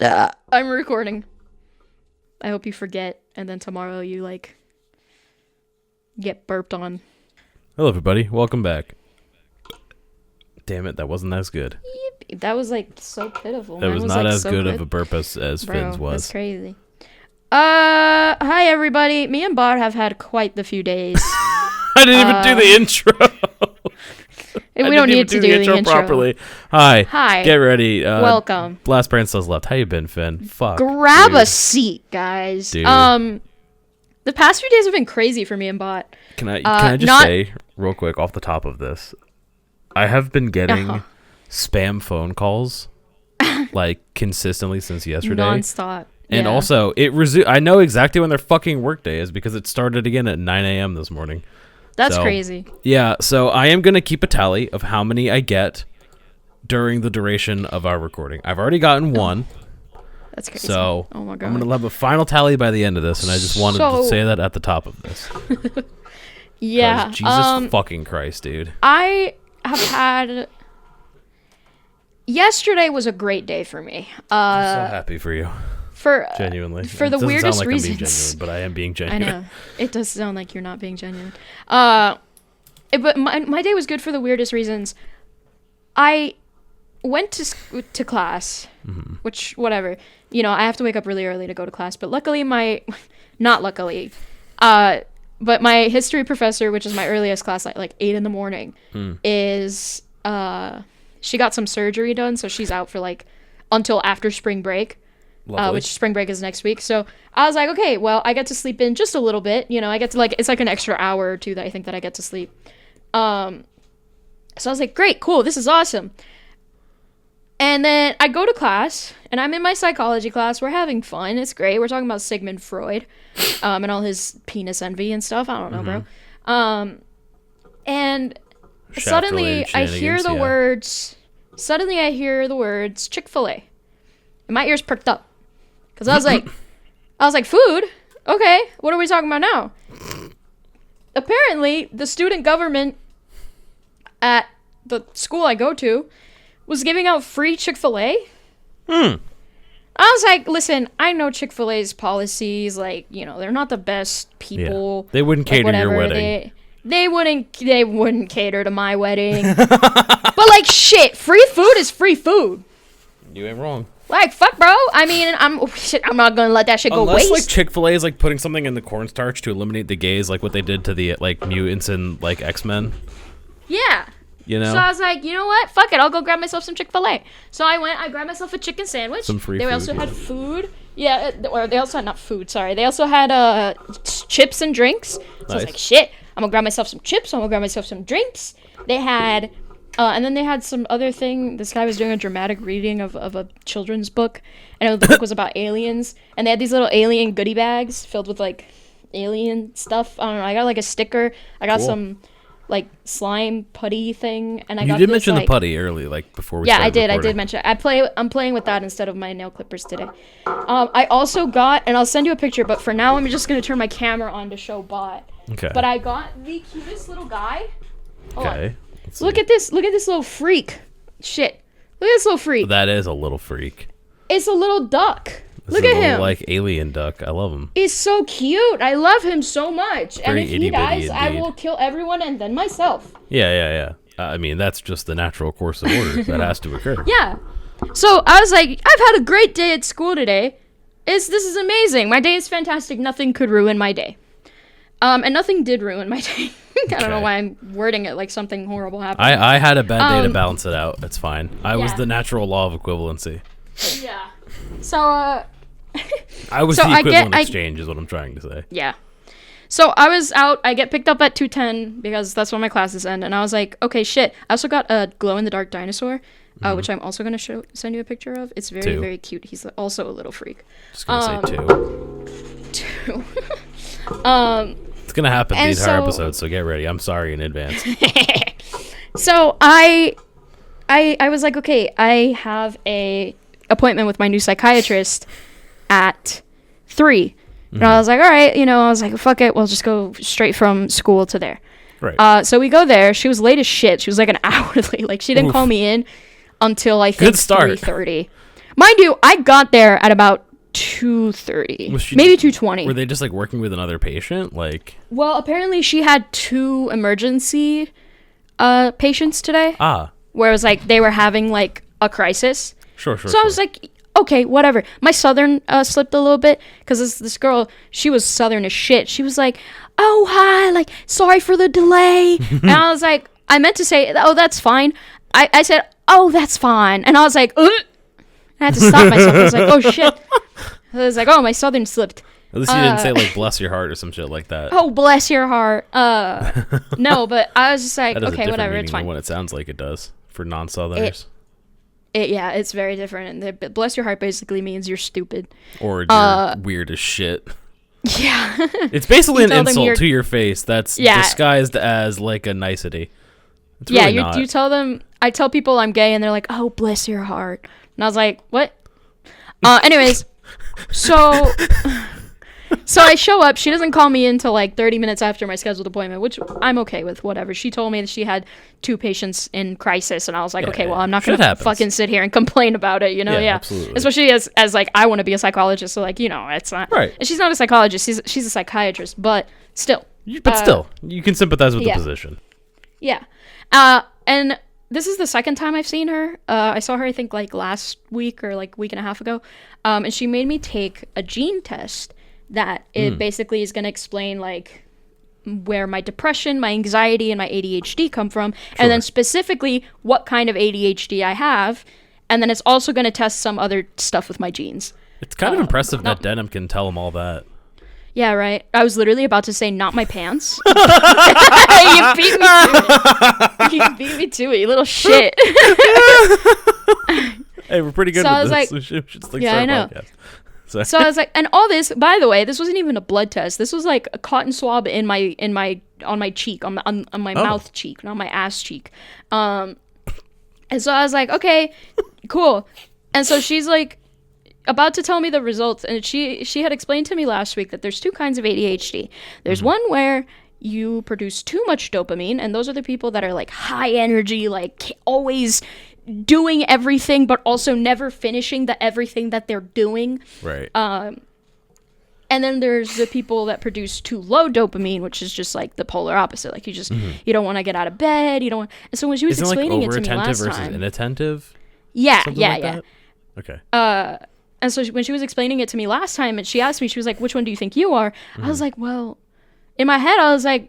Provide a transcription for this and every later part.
I'm recording. I hope you forget, and then tomorrow you, like, get burped on. Hello, everybody. Welcome back. Damn it, that wasn't as good. That was, like, so pitiful. That was not as good of a burp as Finn's was. That's crazy. Hi, everybody. Me and Bar have had quite the few days. I didn't even do the intro. We don't need to do the intro properly. Hi. Get ready. Welcome. Last Parental's left. How you been, Finn? Fuck. Grab a seat, guys. Dude. The past few days have been crazy for me and Bot. Can I just say real quick off the top of this? I have been getting spam phone calls like consistently since yesterday. Nonstop. And also, I know exactly when their fucking workday is because it started again at 9 a.m. this morning. That's crazy. Yeah, so I am going to keep a tally of how many I get during the duration of our recording. I've already gotten one. That's crazy. So oh my God. I'm going to have a final tally by the end of this, and I just wanted to say that at the top of this. Yeah. Jesus fucking Christ, dude. I have had... Yesterday was a great day for me. I'm so happy for you. Genuinely. For the weirdest sound like reasons. I'm being genuine, but I am being genuine. I know. It does sound like you're not being genuine. But my day was good for the weirdest reasons. I went to class, which, whatever. You know, I have to wake up really early to go to class. But luckily not luckily, but my history professor, which is my earliest class, like 8 in the morning, is, she got some surgery done. So she's out for like until after spring break. Which spring break is next week. So I was like, okay, well, I get to sleep in just a little bit. You know, I get to it's like an extra hour or two that I think that I get to sleep. So I was like, great, cool, this is awesome. And then I go to class, and I'm in my psychology class. We're having fun. It's great. We're talking about Sigmund Freud and all his penis envy and stuff. I don't know, bro. And suddenly I hear the words Chick-fil-A. And my ears perked up. Because I was like, food? Okay, what are we talking about now? Apparently, the student government at the school I go to was giving out free Chick-fil-A. I was like, listen, I know Chick-fil-A's policies, like, you know, they're not the best people. Yeah. They wouldn't cater to your wedding. They wouldn't cater to my wedding. But like, shit, free food is free food. You ain't wrong. Like, fuck, bro. I mean, I'm not gonna let that shit go waste. Unless, like, Chick-fil-A is, like, putting something in the cornstarch to eliminate the gays, like what they did to the, like, mutants in, like, X-Men. Yeah. You know? So I was like, you know what? Fuck it. I'll go grab myself some Chick-fil-A. So I grabbed myself a chicken sandwich. Some free food. They also had food. Yeah, or they also had, not food, sorry. They also had chips and drinks. So I was like, shit. I'm gonna grab myself some chips. I'm gonna grab myself some drinks. They had... and then they had some other thing. This guy was doing a dramatic reading of a children's book. And the book was about aliens. And they had these little alien goodie bags filled with, like, alien stuff. I don't know. I got, like, a sticker. I got some, like, slime putty thing. And you did mention the putty early, like, before we started recording. I did mention it. I'm playing with that instead of my nail clippers today. I also got, and I'll send you a picture, but for now I'm just going to turn my camera on to show Bot. Okay. But I got the cutest little guy. Hold on. Look at this little freak. Shit. Look at this little freak. That is a little freak. It's a little duck. Look at him. Like alien duck. I love him. He's so cute. I love him so much. Very and if he dies, indeed. I will kill everyone and then myself. Yeah. I mean, that's just the natural course of order that has to occur. Yeah. So I was like, I've had a great day at school today. This is amazing. My day is fantastic. Nothing could ruin my day. And nothing did ruin my day. I don't know why I'm wording it like something horrible happened. I had a bad day to balance it out. It's fine. I was the natural law of equivalency. Yeah. So, I was the equivalent exchange is what I'm trying to say. Yeah. So I was out. I get picked up at 2:10 because that's when my classes end. And I was like, okay, shit. I also got a glow-in-the-dark dinosaur, which I'm also going to send you a picture of. It's very, very cute. He's also a little freak. Just going to say 2. 2. It's going to happen the entire episode, so get ready. I'm sorry in advance. So I was like, okay, I have a appointment with my new psychiatrist at 3. And I was like, all right, I was like, fuck it. We'll just go straight from school to there. Right. So we go there. She was late as shit. She was like an hour late. Like, she didn't call me in until I think 3:30. Mind you, I got there at about 2:30, maybe 2:20. Were they just like working with another patient? Like, well, apparently she had 2 emergency patients today. Where it was like they were having like a crisis. Sure. So I was like, okay, whatever. My Southern slipped a little bit because this girl, she was Southern as shit. She was like, oh, hi, like, sorry for the delay. And I was like, I meant to say, oh, that's fine. I said, oh, that's fine. And I was like, I had to stop myself. I was like, oh, shit. I was like, oh, my Southern slipped. At least you didn't say, like, bless your heart or some shit like that. Oh, bless your heart. No, but I was just like, okay, whatever, it's fine. Than what it sounds like it does for non-Southerners. Yeah, it's very different. And bless your heart basically means you're stupid. Or you're weird as shit. Yeah. It's basically an insult to your face that's disguised as, like, a nicety. It's really not. You tell them, I tell people I'm gay, and they're like, oh, bless your heart. And I was like, what? Anyways, so I show up. She doesn't call me until like 30 minutes after my scheduled appointment, which I'm okay with, whatever. She told me that she had 2 patients in crisis, and I was like, okay, well, I'm not going to fucking sit here and complain about it, you know? Yeah. Absolutely. Especially as like, I want to be a psychologist, so like, you know, it's not. Right. And she's not a psychologist. She's a psychiatrist, but still. Still, you can sympathize with the position. Yeah. And this is the second time I've seen her. I saw her, I think, like last week or like week and a half ago. And she made me take a gene test that it basically is going to explain like where my depression, my anxiety, and my ADHD come from. Sure. And then specifically what kind of ADHD I have. And then it's also going to test some other stuff with my genes. It's kind of impressive that Denim can tell them all that. Yeah, right. I was literally about to say, not my pants. You beat me to it. You beat me to it, you little shit. Hey, we're pretty good so with I was this. Like, we should just, like, yeah, I know. So I was like, and all this, by the way, this wasn't even a blood test. This was like a cotton swab on my cheek, on my mouth cheek, not my ass cheek. And so I was like, okay, cool. And so she's like, about to tell me the results, and she had explained to me last week that there's 2 kinds of ADHD. There's one where you produce too much dopamine, and those are the people that are like high energy, like always doing everything, but also never finishing everything that they're doing. Right. And then there's the people that produce too low dopamine, which is just like the polar opposite. Like you just you don't want to get out of bed. You don't want. And so when she was explaining it to me last versus time, inattentive. Yeah. That? Okay. And so when she was explaining it to me last time, and she asked me, she was like, which one do you think you are? I was like, well, in my head, I was like,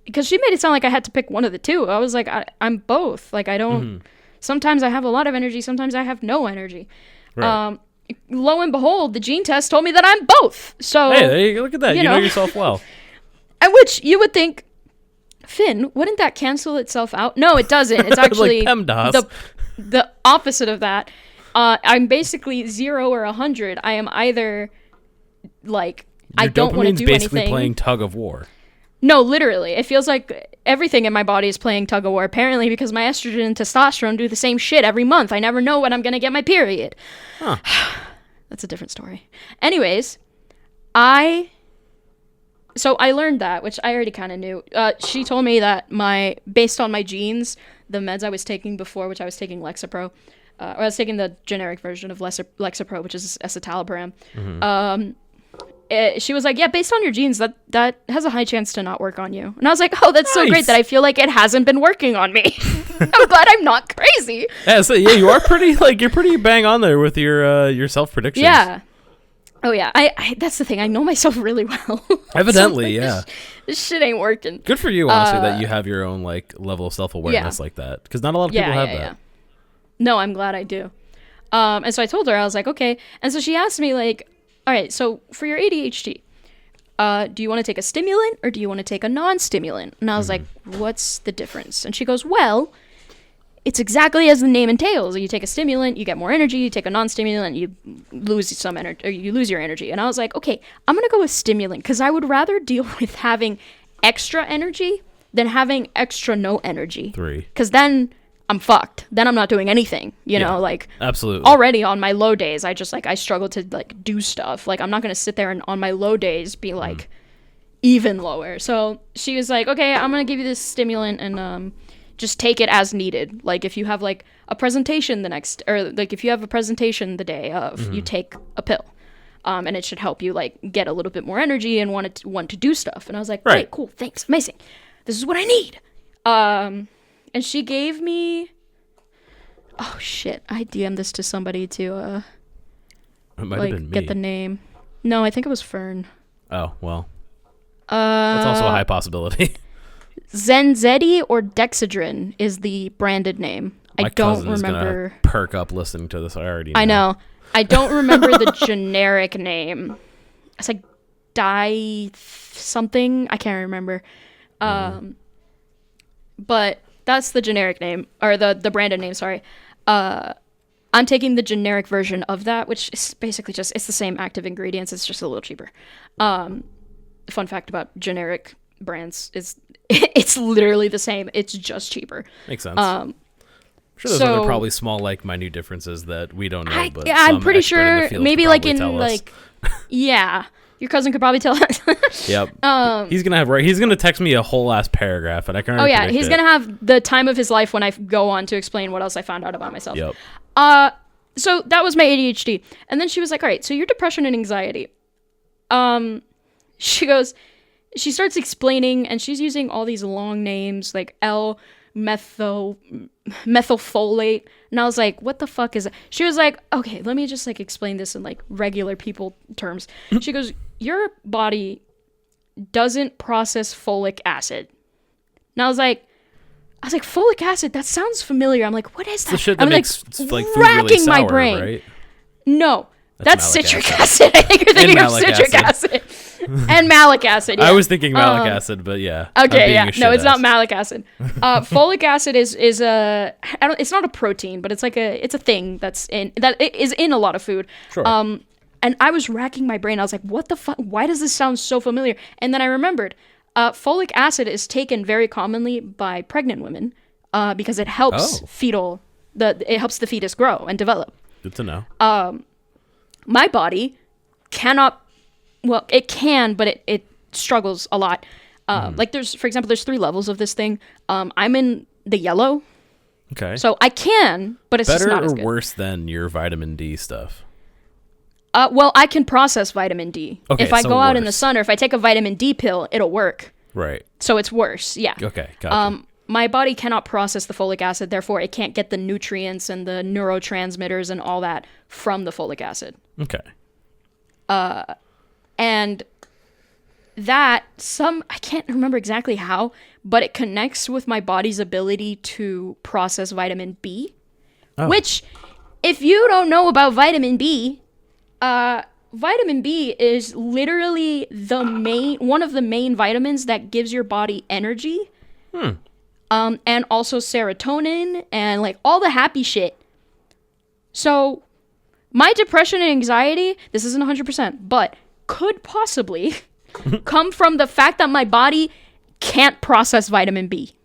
because she made it sound like I had to pick one of the 2. I was like, I'm both. Like, I don't, sometimes I have a lot of energy, sometimes I have no energy. Right. Lo and behold, the gene test told me that I'm both. So, hey, there you go. Look at that. You know yourself well. And which you would think, Finn, wouldn't that cancel itself out? No, it doesn't. It's actually like the opposite of that. I'm basically 0 or 100. I am either like I don't want to do anything. Basically playing tug of war. No, literally, it feels like everything in my body is playing tug of war. Apparently, because my estrogen and testosterone do the same shit every month. I never know when I'm gonna get my period. Huh. That's a different story. Anyways, so I learned that, which I already kind of knew. She told me that based on my genes, the meds I was taking before, which I was taking Lexapro. Or I was taking the generic version of Lexapro, which is escitalopram. She was like, yeah, based on your genes, that has a high chance to not work on you. And I was like, oh, that's so great that I feel like it hasn't been working on me. I'm glad I'm not crazy. Yeah, so you are pretty, like, you're pretty bang on there with your self-predictions. Yeah. Oh, yeah. I that's the thing. I know myself really well. Evidently, so, yeah. This shit ain't working. Good for you, honestly, that you have your own, like, level of self-awareness like that. Because not a lot of people have that. Yeah. No, I'm glad I do. And so I told her, I was like, okay. And so she asked me, like, all right, so for your ADHD, do you want to take a stimulant or do you want to take a non-stimulant? And I was like, what's the difference? And she goes, well, it's exactly as the name entails. You take a stimulant, you get more energy. You take a non-stimulant, you lose some energy, or you lose your energy. And I was like, okay, I'm going to go with stimulant because I would rather deal with having extra energy than having extra no energy. 3. Because then I'm fucked. Then I'm not doing anything, you know, like absolutely. Already on my low days, I struggle to like do stuff. Like I'm not going to sit there and on my low days be like even lower. So she was like, okay, I'm going to give you this stimulant and just take it as needed. Like if you have like a presentation if you have a presentation the day of, you take a pill. And it should help you like get a little bit more energy and want to do stuff. And I was like, great, cool, thanks, amazing. This is what I need. And she gave me, oh shit, I DM'd this to somebody to it might have been me. Get the name. No, I think it was Fern. Oh, well. That's also a high possibility. Zenzetti or Dexedrine is the branded name. My I don't cousin is remember. Gonna perk up listening to this. I already know. I know. I don't remember the generic name. It's like something. I can't remember. But that's the generic name, or the branded name, sorry. I'm taking the generic version of that, which is basically it's the same active ingredients. It's just a little cheaper. Fun fact about generic brands is it's literally the same. It's just cheaper. Makes sense. I'm sure there's other probably small, like, minute differences that we don't know. But I'm pretty sure maybe like in like, yeah, your cousin could probably tell us. Yep. He's gonna text me a whole ass paragraph, and I can. Oh yeah, he's gonna have the time of his life when I go on to explain what else I found out about myself. Yep. So that was my ADHD, and then she was like, "All right, so your depression and anxiety." She starts explaining, and she's using all these long names like methylfolate, and I was like, what the fuck is that? She was like, okay, let me just like explain this in like regular people terms. She goes, your body doesn't process folic acid. And I was like, folic acid, that sounds familiar. I'm like, what is that? The shit that I'm makes like food racking really sour, my brain. Right? No, that's citric acid. I think you're And thinking of malic citric acid. And malic acid. Yeah. I was thinking malic acid, but yeah. Okay, yeah. No, it's not malic acid. Folic acid is it's not a protein, but it's a thing that is in a lot of food. Sure. And I was racking my brain. I was like, what the fuck? Why does this sound so familiar? And then I remembered, folic acid is taken very commonly by pregnant women, because it helps it helps the fetus grow and develop. Good to know. My body cannot. Well, it can, but it struggles a lot. Like there's 3 levels of this thing. I'm in the yellow. Okay. So I can, but it's better just not as or good. worse than your vitamin D stuff? Well, I can process vitamin D. Okay, if I so go out worse. in the sun or if I take a vitamin D pill, it'll work. Right. So it's worse. Yeah. Okay. Gotcha. My body cannot process the folic acid, therefore it can't get the nutrients and the neurotransmitters and all that from the folic acid. Okay. And that I can't remember exactly how, but it connects with my body's ability to process vitamin B, which if you don't know about vitamin B is literally one of the main vitamins that gives your body energy. And also serotonin and like all the happy shit. So my depression and anxiety, this isn't 100%, but could possibly come from the fact that my body can't process vitamin B.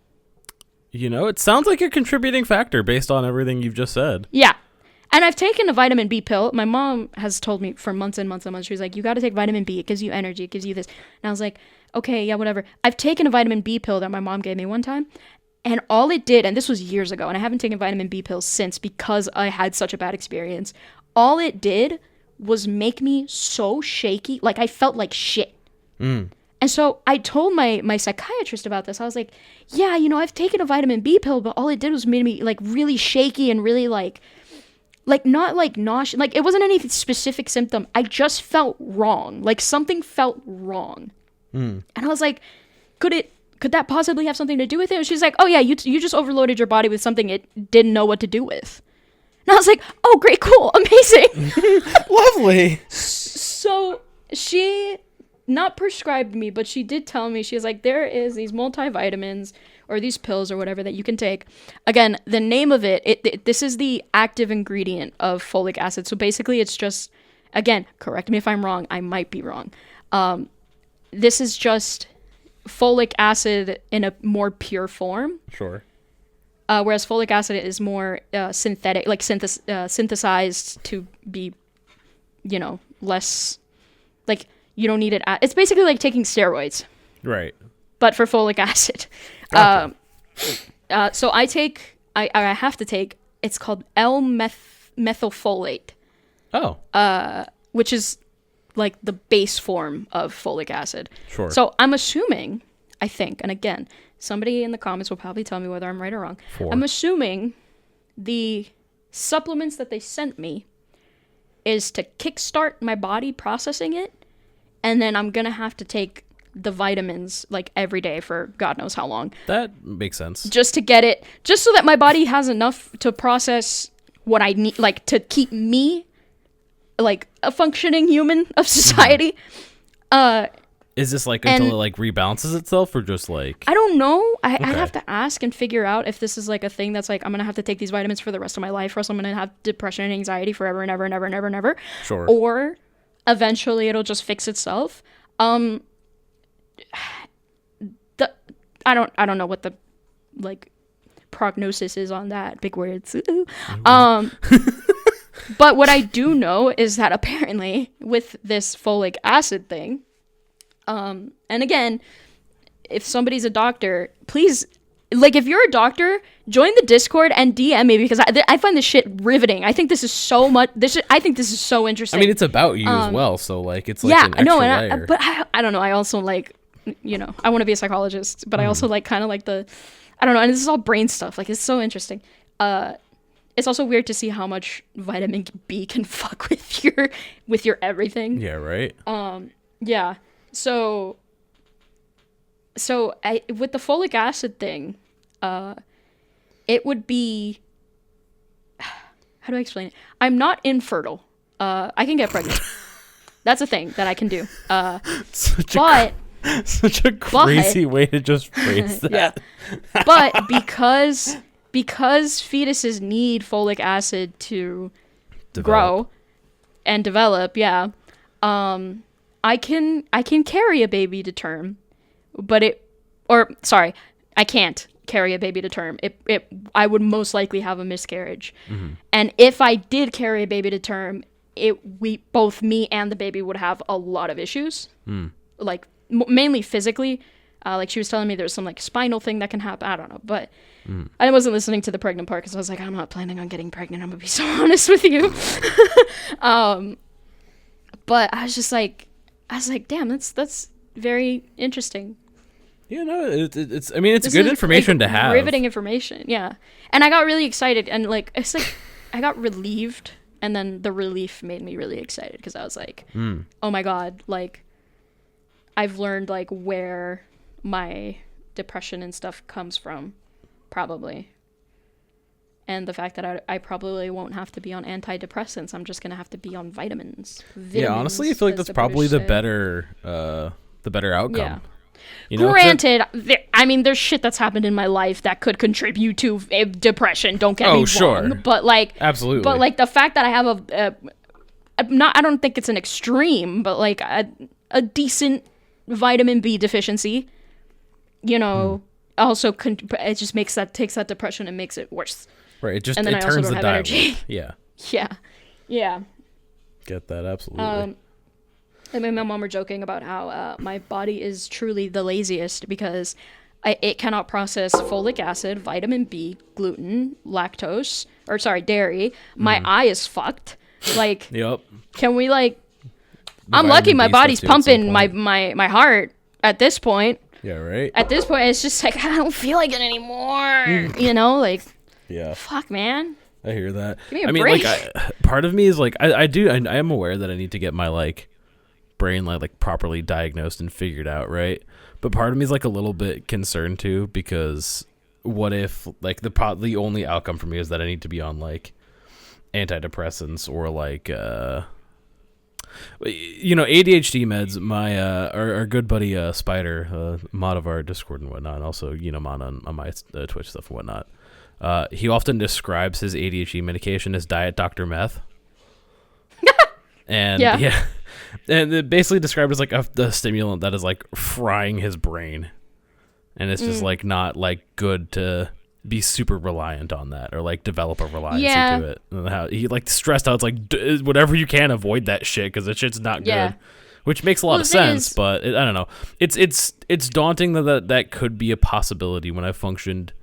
You know, it sounds like a contributing factor based on everything you've just said. Yeah. And I've taken a vitamin B pill. My mom has told me for months and months and months. She was like, you got to take vitamin B. It gives you energy. It gives you this. And I was like, okay, yeah, whatever. I've taken a vitamin B pill that my mom gave me one time. And all it did, and this was years ago, and I haven't taken vitamin B pills since because I had such a bad experience. All it did was make me so shaky. Like, I felt like shit. And so I told my psychiatrist about this. I was like, yeah, I've taken a vitamin B pill, but all it did was made me, like, really shaky and really, like not, like, nauseous. Like, it wasn't any specific symptom. I just felt wrong. Like, something felt wrong. And I was like, could that possibly have something to do with it? And she's like, oh, yeah, you just overloaded your body with something it didn't know what to do with. And I was like, oh, great, cool, amazing. Lovely. So she not prescribed me, but she did tell me, she was like, there is these multivitamins or these pills or whatever that you can take. Again, the name of it, this is the active ingredient of folic acid. So basically it's just, again, correct me if I'm wrong. I might be wrong. This is just folic acid in a more pure form. Sure. Whereas folic acid is more synthetic, like synthesized to be, less, like, you don't need it. It's basically like taking steroids. Right. But for folic acid. Gotcha. So I have to take, it's called L-methylfolate. Oh. Which is like the base form of folic acid. Sure. So I'm assuming, I think, and again, somebody in the comments will probably tell me whether I'm right or wrong. I'm assuming the supplements that they sent me is to kickstart my body processing it, and then I'm gonna have to take the vitamins like every day for God knows how long. That makes sense. Just to get it, just so that my body has enough to process what I need, like to keep me like a functioning human of society. Is this like until it like rebalances itself, or just like, I don't know. I have to ask and figure out if this is like a thing that's like I'm gonna have to take these vitamins for the rest of my life, or else I'm gonna have depression and anxiety forever and ever and ever and ever and ever. Sure. Or eventually it'll just fix itself. I don't know what the like prognosis is on that. Big words. But what I do know is that apparently with this folic acid thing, and again, if somebody's a doctor, please, like, if you're a doctor, join the Discord and DM me, because I find this shit riveting. I think this is so much. I think this is so interesting. I mean, it's about you as well, so like it's like an extra layer. But I don't know. I also like, I want to be a psychologist, but I also like kind of like I don't know. And this is all brain stuff. Like, it's so interesting. It's also weird to see how much vitamin B can fuck with your everything. Yeah. Right. Yeah. So with the folic acid thing, it would be, how do I explain it? I'm not infertile. I can get pregnant. That's a thing that I can do. Such a crazy way to just phrase that. Yeah. But because fetuses need folic acid to grow and develop, I can carry a baby to term, but I can't carry a baby to term. I would most likely have a miscarriage. Mm-hmm. And if I did carry a baby to term, both me and the baby would have a lot of issues. Like mainly physically. Like she was telling me there's some like spinal thing that can happen. I don't know, but I wasn't listening to the pregnant part because I was like, I'm not planning on getting pregnant. I'm gonna be so honest with you. But I was like, damn, that's very interesting. Yeah, no, it's. I mean, it's good information to have. Riveting information, yeah. And I got really excited, and like it's like I got relieved, and then the relief made me really excited because I was like, oh my god, like I've learned like where my depression and stuff comes from, probably. And the fact that I probably won't have to be on antidepressants. I'm just going to have to be on vitamins. Yeah, honestly, I feel like that's probably the better outcome. Yeah. Granted, there's shit that's happened in my life that could contribute to depression. Don't get me wrong. Sure. But like, absolutely. But like the fact that I have I don't think it's an extreme, but like a decent vitamin B deficiency, also it just takes that depression and makes it worse. Right. It turns the dial. Energy. Yeah. Yeah. Get that, absolutely. I mean, my mom were joking about how my body is truly the laziest because it cannot process folic acid, vitamin B, gluten, dairy. My eye is fucked. Like, yep. Can we like? I'm lucky my body's pumping my heart at this point. Yeah, right. At this point, it's just like I don't feel like it anymore. Like. Yeah. Fuck, man. I hear that. Give me a break. Like, part of me is like, I am aware that I need to get my like brain like properly diagnosed and figured out, right? But part of me is like a little bit concerned too, because what if like the only outcome for me is that I need to be on like antidepressants or like ADHD meds. My our good buddy Spider, mod of our Discord and whatnot, and also mod on my Twitch stuff and whatnot. He often describes his ADHD medication as Diet Dr. Meth. And yeah. And it basically described as like the stimulant that is like frying his brain. And it's just like not like good to be super reliant on that or like develop a reliance into it. And how he like stressed out, it's like whatever you can, avoid that shit because that shit's not good. Which makes a lot of sense, but I don't know. It's daunting that could be a possibility when I functioned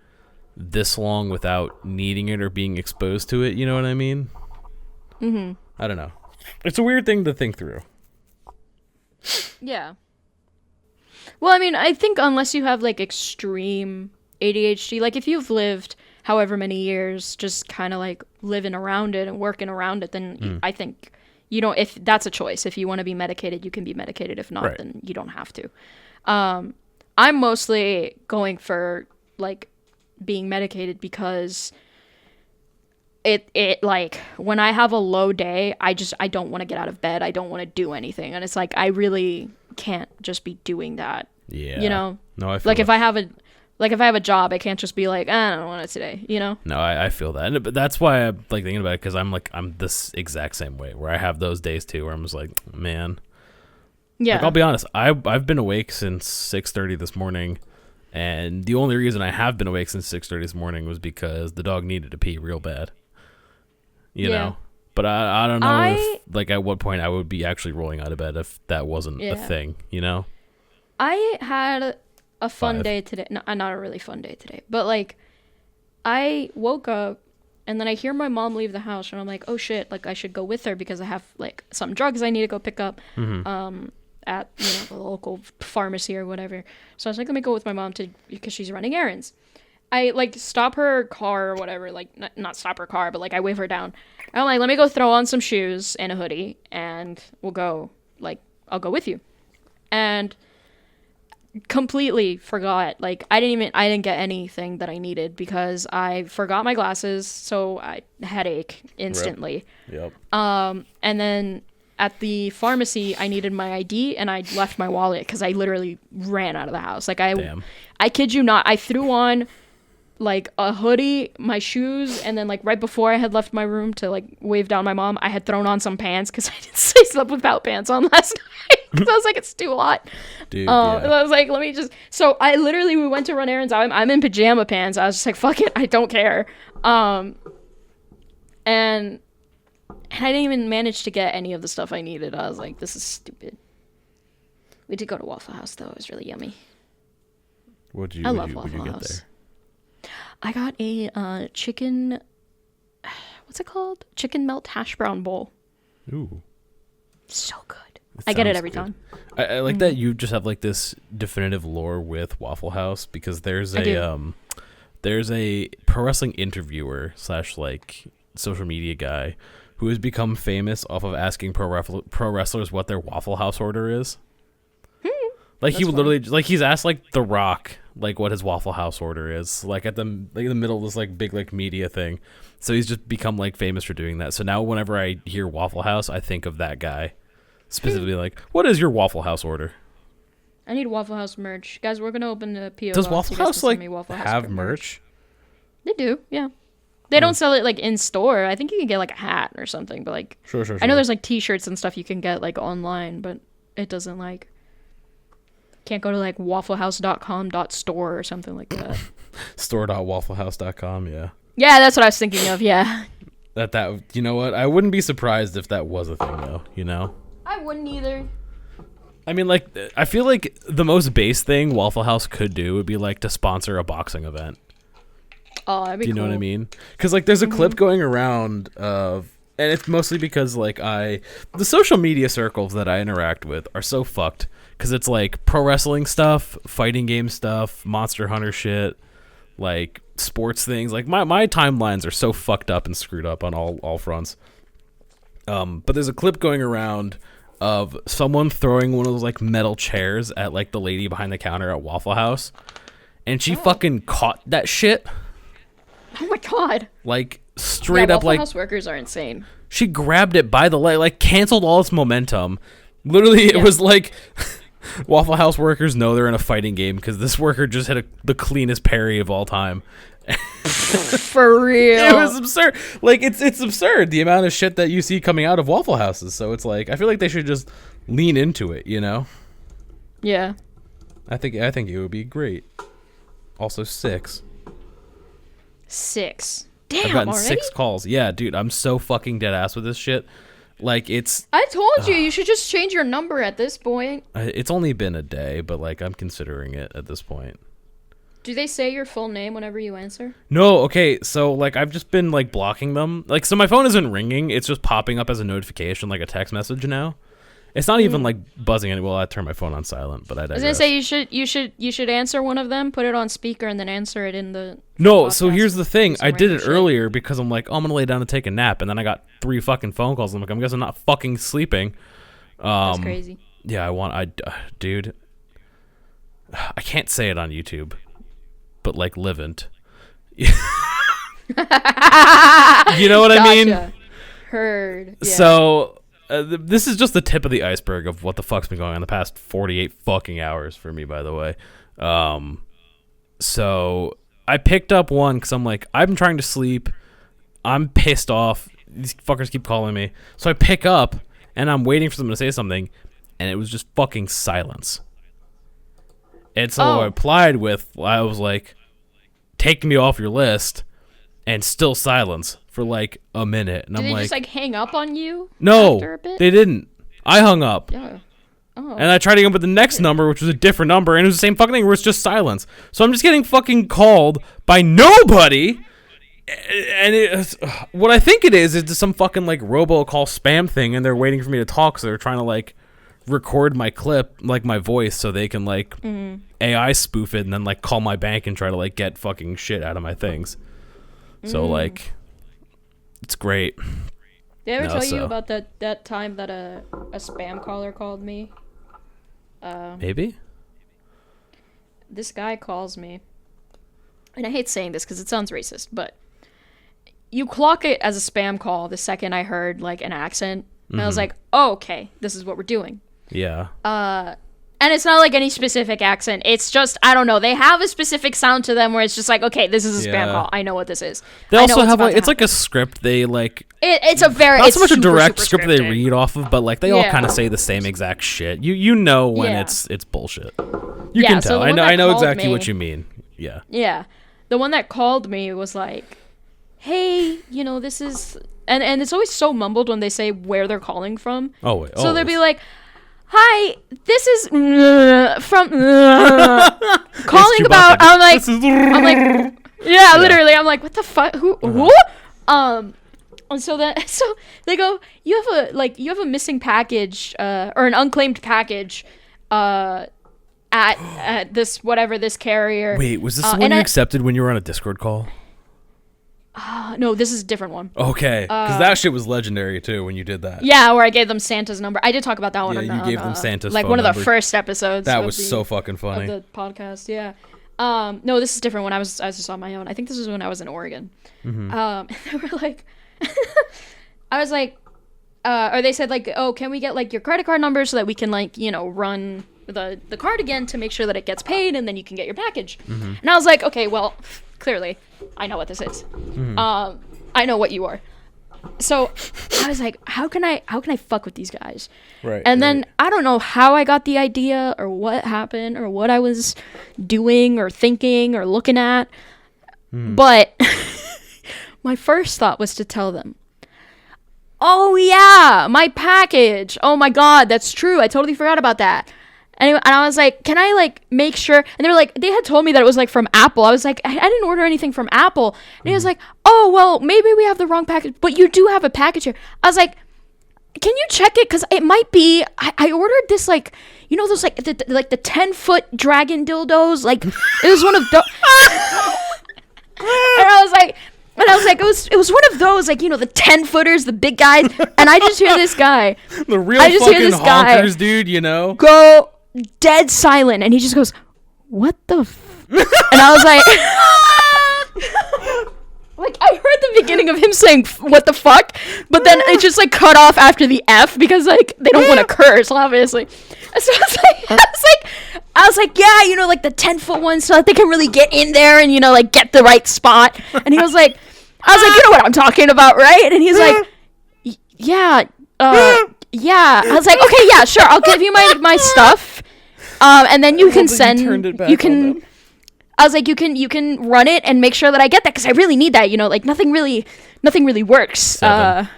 this long without needing it or being exposed to it. You know what I mean? Mm-hmm. I don't know. It's a weird thing to think through. Yeah. Well, I mean, I think unless you have like extreme ADHD, like if you've lived however many years just kind of like living around it and working around it, then I think, you know, if that's a choice, if you want to be medicated, you can be medicated. If not, then you don't have to. I'm mostly going for like being medicated because it like when I have a low day, I don't want to get out of bed. I don't want to do anything. And it's like, I really can't just be doing that. Yeah. You know? No, I feel like that. if I have a job, I can't just be like, I don't want it today, you know? No, I feel that. But that's why I'm like thinking about it, because I'm this exact same way where I have those days too where I'm just like, man. Yeah. Like, I'll be honest, I've been awake since 6:30 this morning, and the only reason I have been awake since 6:30 this morning was because the dog needed to pee real bad. You know? But I don't know if, like, at what point I would be actually rolling out of bed if that wasn't a thing, you know? I had a fun day today. No, not a really fun day today, but like I woke up and then I hear my mom leave the house and I'm like, oh shit, like I should go with her because I have like some drugs I need to go pick up at, you know, the local pharmacy or whatever. So I was like, let me go with my mom because she's running errands. I like stop her car or whatever, like not stop her car, but like I wave her down. I'm like, let me go throw on some shoes and a hoodie and we'll go, like I'll go with you. And completely forgot, like I didn't get anything that I needed because I forgot my glasses, so I headache instantly. Yep. And then at the pharmacy I needed my ID and I left my wallet because I literally ran out of the house. Like I kid you not, I threw on like a hoodie, my shoes, and then like right before I had left my room to like wave down my mom, I had thrown on some pants because I slept without pants on last night. So I was like, it's too hot. Dude, And I was like, let me just. So we went to run errands. I'm in pajama pants. I was just like, fuck it, I don't care. And I didn't even manage to get any of the stuff I needed. I was like, this is stupid. We did go to Waffle House though. It was really yummy. I love Waffle House. I got a chicken. What's it called? Chicken melt hash brown bowl. Ooh. So good. I get it every time. I like that you just have like this definitive lore with Waffle House because there's a pro wrestling interviewer / like social media guy who has become famous off of asking pro wrestlers what their Waffle House order is. Like he would literally, like he's asked like The Rock like what his Waffle House order is, like at the middle of this like big like media thing. So he's just become like famous for doing that. So now whenever I hear Waffle House, I think of that guy. Specifically, like, what is your Waffle House order? I need Waffle House merch, guys. We're gonna open the PO. Does Waffle House like have merch? They do, yeah. They don't sell it like in store. I think you can get like a hat or something, but like, sure. I know there's like T-shirts and stuff you can get like online, but it doesn't like. Can't go to like wafflehouse.com.store or something like that. Store.wafflehouse.com, yeah. Yeah, that's what I was thinking of. Yeah. That you know what? I wouldn't be surprised if that was a thing though. You know. I wouldn't either. I mean, like, I feel like the most base thing Waffle House could do would be, like, to sponsor a boxing event. Oh, that'd be cool. Do you know what I mean? Because, like, there's a clip going around of, and it's mostly because, like, the social media circles that I interact with are so fucked. Because it's, like, pro wrestling stuff, fighting game stuff, Monster Hunter shit, like, sports things. Like, my timelines are so fucked up and screwed up on all fronts. But there's a clip going around of someone throwing one of those like metal chairs at like the lady behind the counter at Waffle House, and she fucking caught that shit. Oh my god! Like straight up, Waffle like House workers are insane. She grabbed it by the leg, like canceled all its momentum. Literally, it was like Waffle House workers know they're in a fighting game because this worker just hit the cleanest parry of all time. For real. It was absurd. Like it's absurd the amount of shit that you see coming out of Waffle Houses. So it's like I feel like they should just lean into it, you know? Yeah. I think it would be great. Also 6. 6. Damn, I've gotten already? 6 calls. Yeah, dude, I'm so fucking dead ass with this shit. Like it's I told you should just change your number at this point. It's only been a day, but like I'm considering it at this point. Do they say your full name whenever you answer? No, okay, so, like, I've just been, like, blocking them. Like, so my phone isn't ringing, it's just popping up as a notification, like a text message now. It's not even, like, buzzing. Well, I turned my phone on silent, but I digress. I was gonna say, you should answer one of them, put it on speaker, and then answer it in the No, podcast. so here's the thing. I did it shit. earlier because I'm like, oh, I'm gonna lay down and take a nap, and then I got 3 fucking phone calls. I'm like, I guess I'm not fucking sleeping. That's crazy. Yeah, dude, I can't say it on YouTube, but like Livent. You know what I mean? Heard. Yeah. So this is just the tip of the iceberg of what the fuck's been going on the past 48 fucking hours for me, by the way. So I picked up one because I'm like, I'm trying to sleep. I'm pissed off. These fuckers keep calling me. So I pick up and I'm waiting for them to say something, and it was just fucking silence. And so I replied with, I was like, take me off your list, and still silence for like a minute. And Did I'm they like, just like hang up on you? no, after a bit? they didn't. I hung up. Yeah. Oh. And I tried to go with the next number, which was a different number, and it was the same fucking thing where it's just silence. So I'm just getting fucking called by nobody. And what I think it is some fucking like robocall spam thing, and they're waiting for me to talk, so they're trying to like record my clip, like my voice, so they can like AI spoof it and then like call my bank and try to like get fucking shit out of my things. So like, it's great. Did I ever tell you about that time that a spam caller called me? Maybe? This guy calls me, and I hate saying this because it sounds racist, but you clock it as a spam call the second I heard like an accent, and I was like, oh, okay, this is what we're doing. Yeah. And it's not like any specific accent. It's just, I don't know. They have a specific sound to them where it's just like, okay, this is a spam call. I know what this is. They also have like, it's like a script. They like, it's a very, not it's so much a direct super script they read off of, but like they all kind of Yeah. say the same exact shit. You know when Yeah. it's bullshit. You Yeah, can so tell. the I one know that I know called exactly me- what you mean. Yeah. Yeah. The one that called me was like, hey, you know, this is, and it's always so mumbled when they say where they're calling from. Oh wait. So they'll be like, hi, this is from calling about. I'm like, yeah, literally. I'm like, what the fuck? Who? And so they go, you have a missing package, or an unclaimed package, at this carrier. Wait, was this the one you accepted when you were on a Discord call? No, this is a different one. Okay, because that shit was legendary too when you did that. Yeah, where I gave them Santa's number. I did talk about that one. Yeah, you gave them Santa's like phone one of the number. first episodes. That was so fucking funny. Of the podcast, yeah. No, this is different. When I was just on my own. I think this was when I was in Oregon. And they were like, I was like, or they said like, oh, can we get like your credit card number so that we can like, you know, run the card again to make sure that it gets paid and then you can get your package. And I was like, okay, well, clearly I know what this is. I know what you are. So I was like, how can I fuck with these guys? Right. And then I don't know how I got the idea or what happened or what I was doing or thinking or looking at. But my first thought was to tell them, oh yeah, my package. Oh my God, that's true. I totally forgot about that. Anyway, and I was like, can I like make sure? And they were like, they had told me that it was like from Apple. I was like, I didn't order anything from Apple. And he was like, oh, well, maybe we have the wrong package, but you do have a package here. I was like, can you check it? Because it might be, I ordered this like, you know, those like the 10-foot dragon dildos. Like it was one of those. And I was like, it was one of those, like, you know, the 10-footers, the big guys. And I just hear this guy. The real fucking honkers, dude, you know? Go dead silent. And he just goes, what the And I was like, I heard the beginning of him saying, what the fuck? But then it just, like, cut off after the F because, like, they don't want to curse, obviously. And so I was like, yeah, you know, like the 10-foot ones so that they can really get in there and, you know, like get the right spot. And he was like, I was like, you know what I'm talking about, right? And he's like, yeah. I was like, okay, yeah, sure. I'll give you my stuff. And then you can send, you can, I was like, you can run it and make sure that I get that. Cause I really need that, you know, like nothing really works. I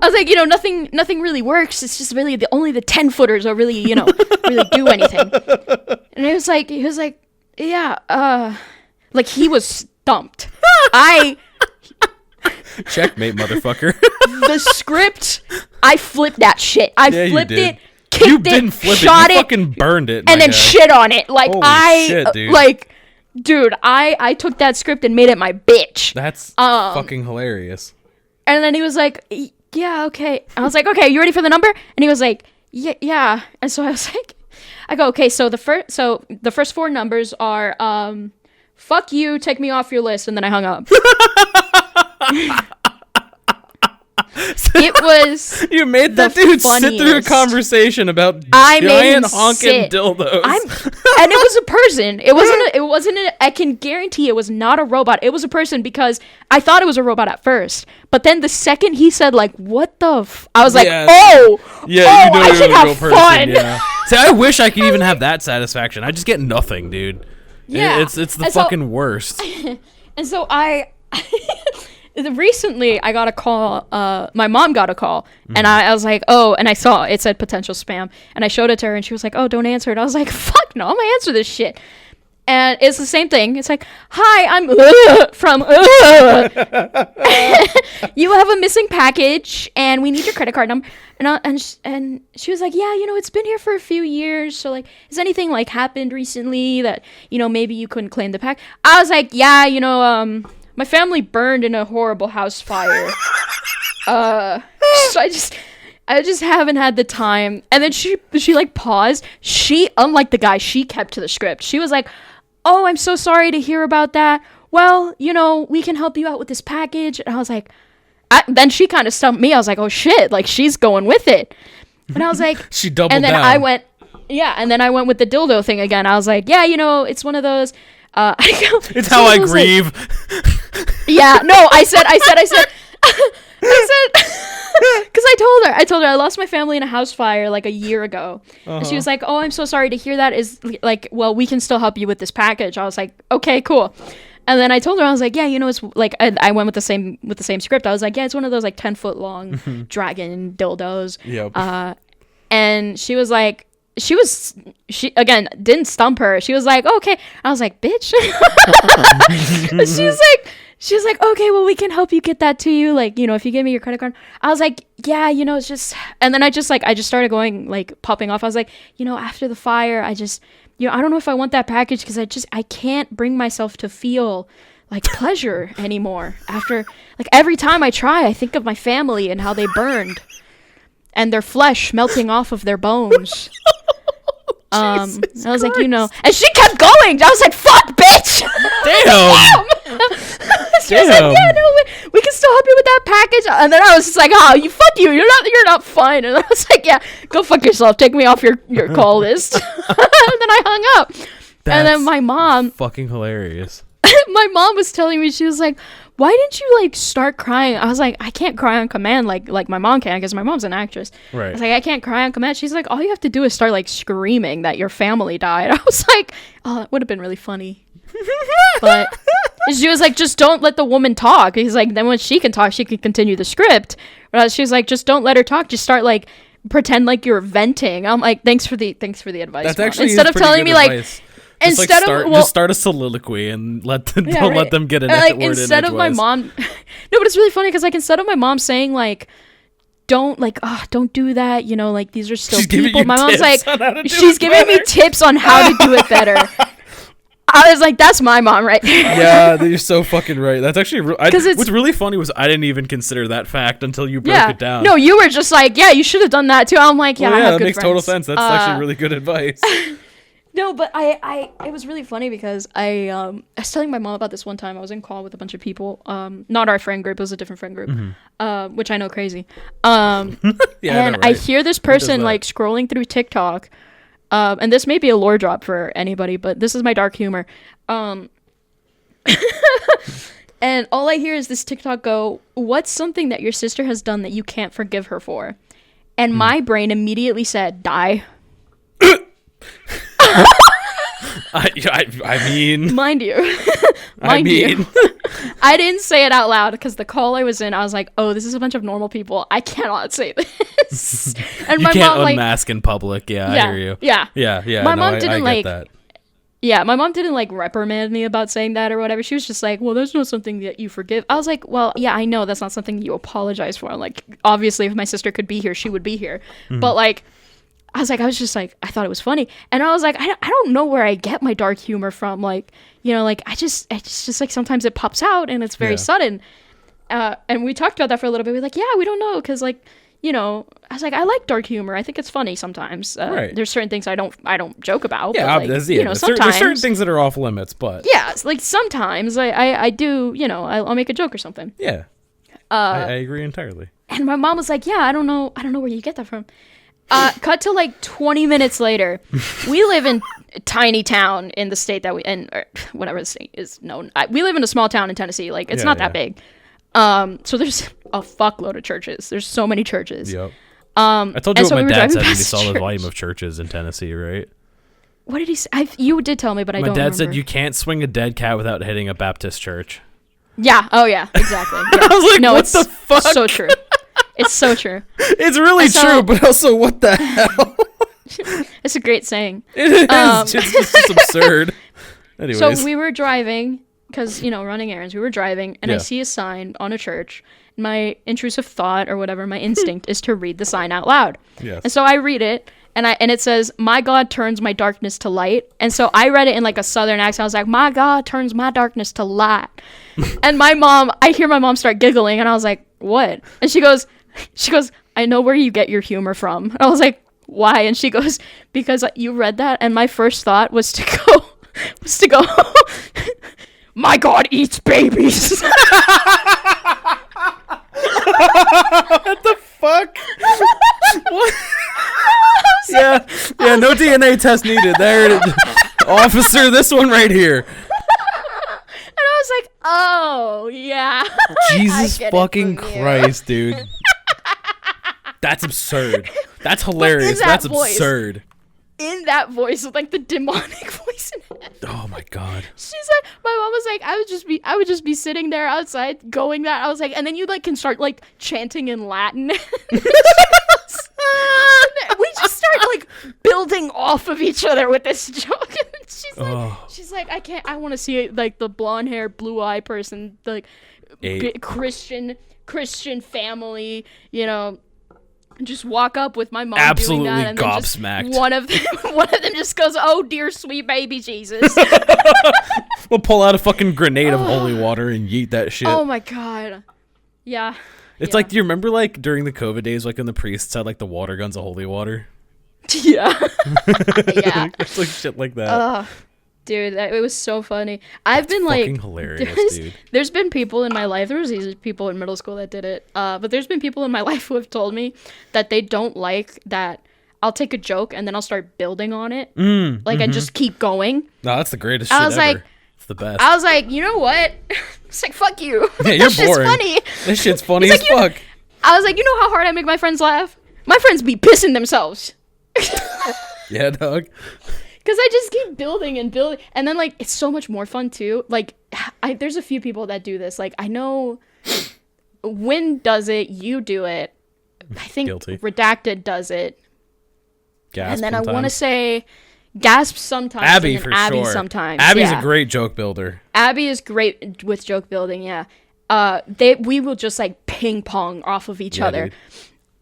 was like, you know, nothing really works. It's just really only the 10-footers are really, you know, really do anything. And he was like, yeah, like he was stumped. Checkmate, motherfucker. The script, I flipped that shit. I flipped it, kicked you it, didn't flip shot it. You fucking burned it, and then shit on it. Like, Holy shit, dude. like, dude, I took that script and made it my bitch. That's fucking hilarious. And then he was like, yeah, okay. I was like, okay, you ready for the number? And he was like, yeah. And so I was like, I go, okay, so the first 4 numbers are, fuck you, take me off your list. And then I hung up. It was you made that dude sit through a conversation about giant honking dildos. And it was a person. It wasn't I can guarantee it was not a robot. It was a person, because I thought it was a robot at first. But then the second he said, like, what the I was like, I should have fun. Yeah. See, I wish I could even have that satisfaction. I just get nothing, dude. Yeah. It's the fucking worst. And so recently I got a call, my mom got a call, and I was like, oh, and I saw it said potential spam, and I showed it to her, and she was like, oh, don't answer it. I was like, fuck no, I'm gonna answer this shit. And it's the same thing. It's like, hi, I'm from you have a missing package and we need your credit card number. And she was like, yeah, it's been here for a few years, so like, has anything like happened recently that maybe you couldn't claim the pack? I was like, yeah, my family burned in a horrible house fire. So I just haven't had the time. And then she like paused. She, unlike the guy, she kept to the script. She was like, oh, I'm so sorry to hear about that. Well, we can help you out with this package. And I was like, then she kind of stumped me. I was like, oh shit, like she's going with it. And I was like, she doubled down. And then I went with the dildo thing again. I was like, yeah, it's one of those. It's how I grieve. Yeah, no, I said, because I told her I lost my family in a house fire like a year ago. And she was like, oh, I'm so sorry to hear that. Is like, well, we can still help you with this package. I was like, okay, cool. And then I told her, I was like, yeah, it's like, I went with the same script. I was like, yeah, it's one of those like 10-foot long dragon dildos. Yep. And she was like, she again didn't stump her. She was like, okay. I was like, bitch. She was like, okay, well, we can help you get that to you. Like, if you give me your credit card. I was like, yeah, it's just, and then I just started going, like, popping off. I was like, after the fire, I just, I don't know if I want that package, because I can't bring myself to feel like pleasure anymore. After, like, every time I try, I think of my family and how they burned and their flesh melting off of their bones. I was like, and she kept going. I was like, fuck, bitch. Damn. She was like, yeah, no, we can still help you with that package. And then I was just like, oh, fuck you. You're not fine. And I was like, yeah, go fuck yourself. Take me off your call list. And then I hung up. And then my mom, fucking hilarious. My mom was telling me, she was like, why didn't you like start crying? I was like, I can't cry on command like my mom can, because my mom's an actress. Right. I was like, I can't cry on command. She's like, all you have to do is start like screaming that your family died. I was like, oh, it would have been really funny. But she was like, just don't let the woman talk. He's like, then when she can talk, she can continue the script. But she was like, just don't let her talk. Just start like pretend like you're venting. I'm like, thanks for the advice. That's Mom. actually instead of telling me advice. Like, Just start a soliloquy and let them get an word in instead of my mom. No, but it's really funny because like instead of my mom saying like, don't do that, like these are still people. My mom's like, she's giving me tips on how to do it better. I was like, that's my mom right there. Yeah, you're so fucking right. That's actually what's really funny was I didn't even consider that fact until you broke it down. No, you were just like, yeah, you should have done that too. I'm like, yeah, I have that good makes friends. Total sense. That's actually really good advice. No, but it was really funny because I was telling my mom about this one time. I was in call with a bunch of people, not our friend group, it was a different friend group, which I know crazy. And I hear this person like scrolling through TikTok, and this may be a lore drop for anybody, but this is my dark humor. And all I hear is this TikTok go, what's something that your sister has done that you can't forgive her for? And my brain immediately said, die. I mean, mind you, I didn't say it out loud because the call I was in, I was like, oh, this is a bunch of normal people. I cannot say this. And you can't unmask in public. Yeah, I hear you. Yeah. My mom didn't Yeah, my mom didn't like reprimand me about saying that or whatever. She was just like, well, that's not something that you forgive. I was like, well, yeah, I know that's not something you apologize for. Like, obviously, if my sister could be here, she would be here. But like, I was just like, I thought it was funny. And I was like, I don't know where I get my dark humor from. Like, you know, like, it's just like sometimes it pops out and it's very sudden. And we talked about that for a little bit. We're like, yeah, we don't know. Cause like, you know, I was like, I like dark humor. I think it's funny sometimes. Right. There's certain things I don't joke about. Yeah, but like, you know, sometimes there's certain things that are off limits, but yeah, like sometimes I do, you know, I'll make a joke or something. yeah, I agree entirely. And my mom was like, yeah, I don't know where you get that from. Cut to like 20 minutes later. We live in a tiny town in the state that or whatever the state is known. We live in a small town in Tennessee. Like, it's not that big. So there's a fuckload of churches. There's so many churches. Yep. I told you what my dad said when he saw the the volume of churches in Tennessee, right? What did he say? You did tell me, but I don't remember. My dad said you can't swing a dead cat without hitting a Baptist church. Yeah. Oh, yeah. Exactly. Yeah. I was like, no, what the fuck? So true. It's so true. It's really true, but also, what the hell? It's a great saying. It is. It's just absurd. Anyways. So we were driving, because, you know, running errands. We were driving, and I see a sign on a church. My intrusive thought or whatever, my instinct is to read the sign out loud. Yes. And so I read it, and it says, "My God turns my darkness to light." And so I read it in like a southern accent. I was like, "My God turns my darkness to light." And I hear my mom start giggling, and I was like, "What?" And she goes, "I know where you get your humor from." And I was like, "Why?" And she goes, "Because you read that, and my first thought was to go, my God eats babies." What the fuck? What? Yeah, no DNA test needed. There it is. Officer, this one right here. And I was like, oh, yeah. Jesus fucking Christ, dude. That's absurd. That's hilarious. That's absurd. In that voice, with like the demonic voice in it. Oh my God. She's like, my mom was like, I would just be sitting there outside going that. I was like, and then you like can start like chanting in Latin. We just start like building off of each other with this joke. And she's like, I want to see like the blonde hair, blue eye person, like Christian family, you know. Just walk up with my mom absolutely doing that, and gobsmacked. Then one of them just goes, "Oh dear sweet baby Jesus." We'll pull out a fucking grenade of holy water and yeet that shit. Oh my God. Yeah. It's like, do you remember like during the COVID days, like when the priests had like the water guns of holy water? Yeah. Yeah. It's like shit like that. Dude, it was so funny. I've been like, fucking hilarious, dude. There's been people in my life. There was these people in middle school that did it. But there's been people in my life who have told me that they don't like that. I'll take a joke and then I'll start building on it, I just keep going. No, that's the greatest shit ever. Like, it's the best. I was like, you know what? It's like, fuck you. Yeah, you're boring. Funny. This shit's funny as fuck. I was like, you know how hard I make my friends laugh? My friends be pissing themselves. Yeah, dog. Because I just keep building and building. And then, like, it's so much more fun, too. Like, there's a few people that do this. Like, I know Win does it. You do it. I think Guilty. Redacted does it. Gasp and then sometimes. I want to say Gasp sometimes. Abby, and for Abby sure. sometimes. Abby's a great joke builder. Abby is great with joke building, yeah. We will just, like, ping pong off of each other. Dude.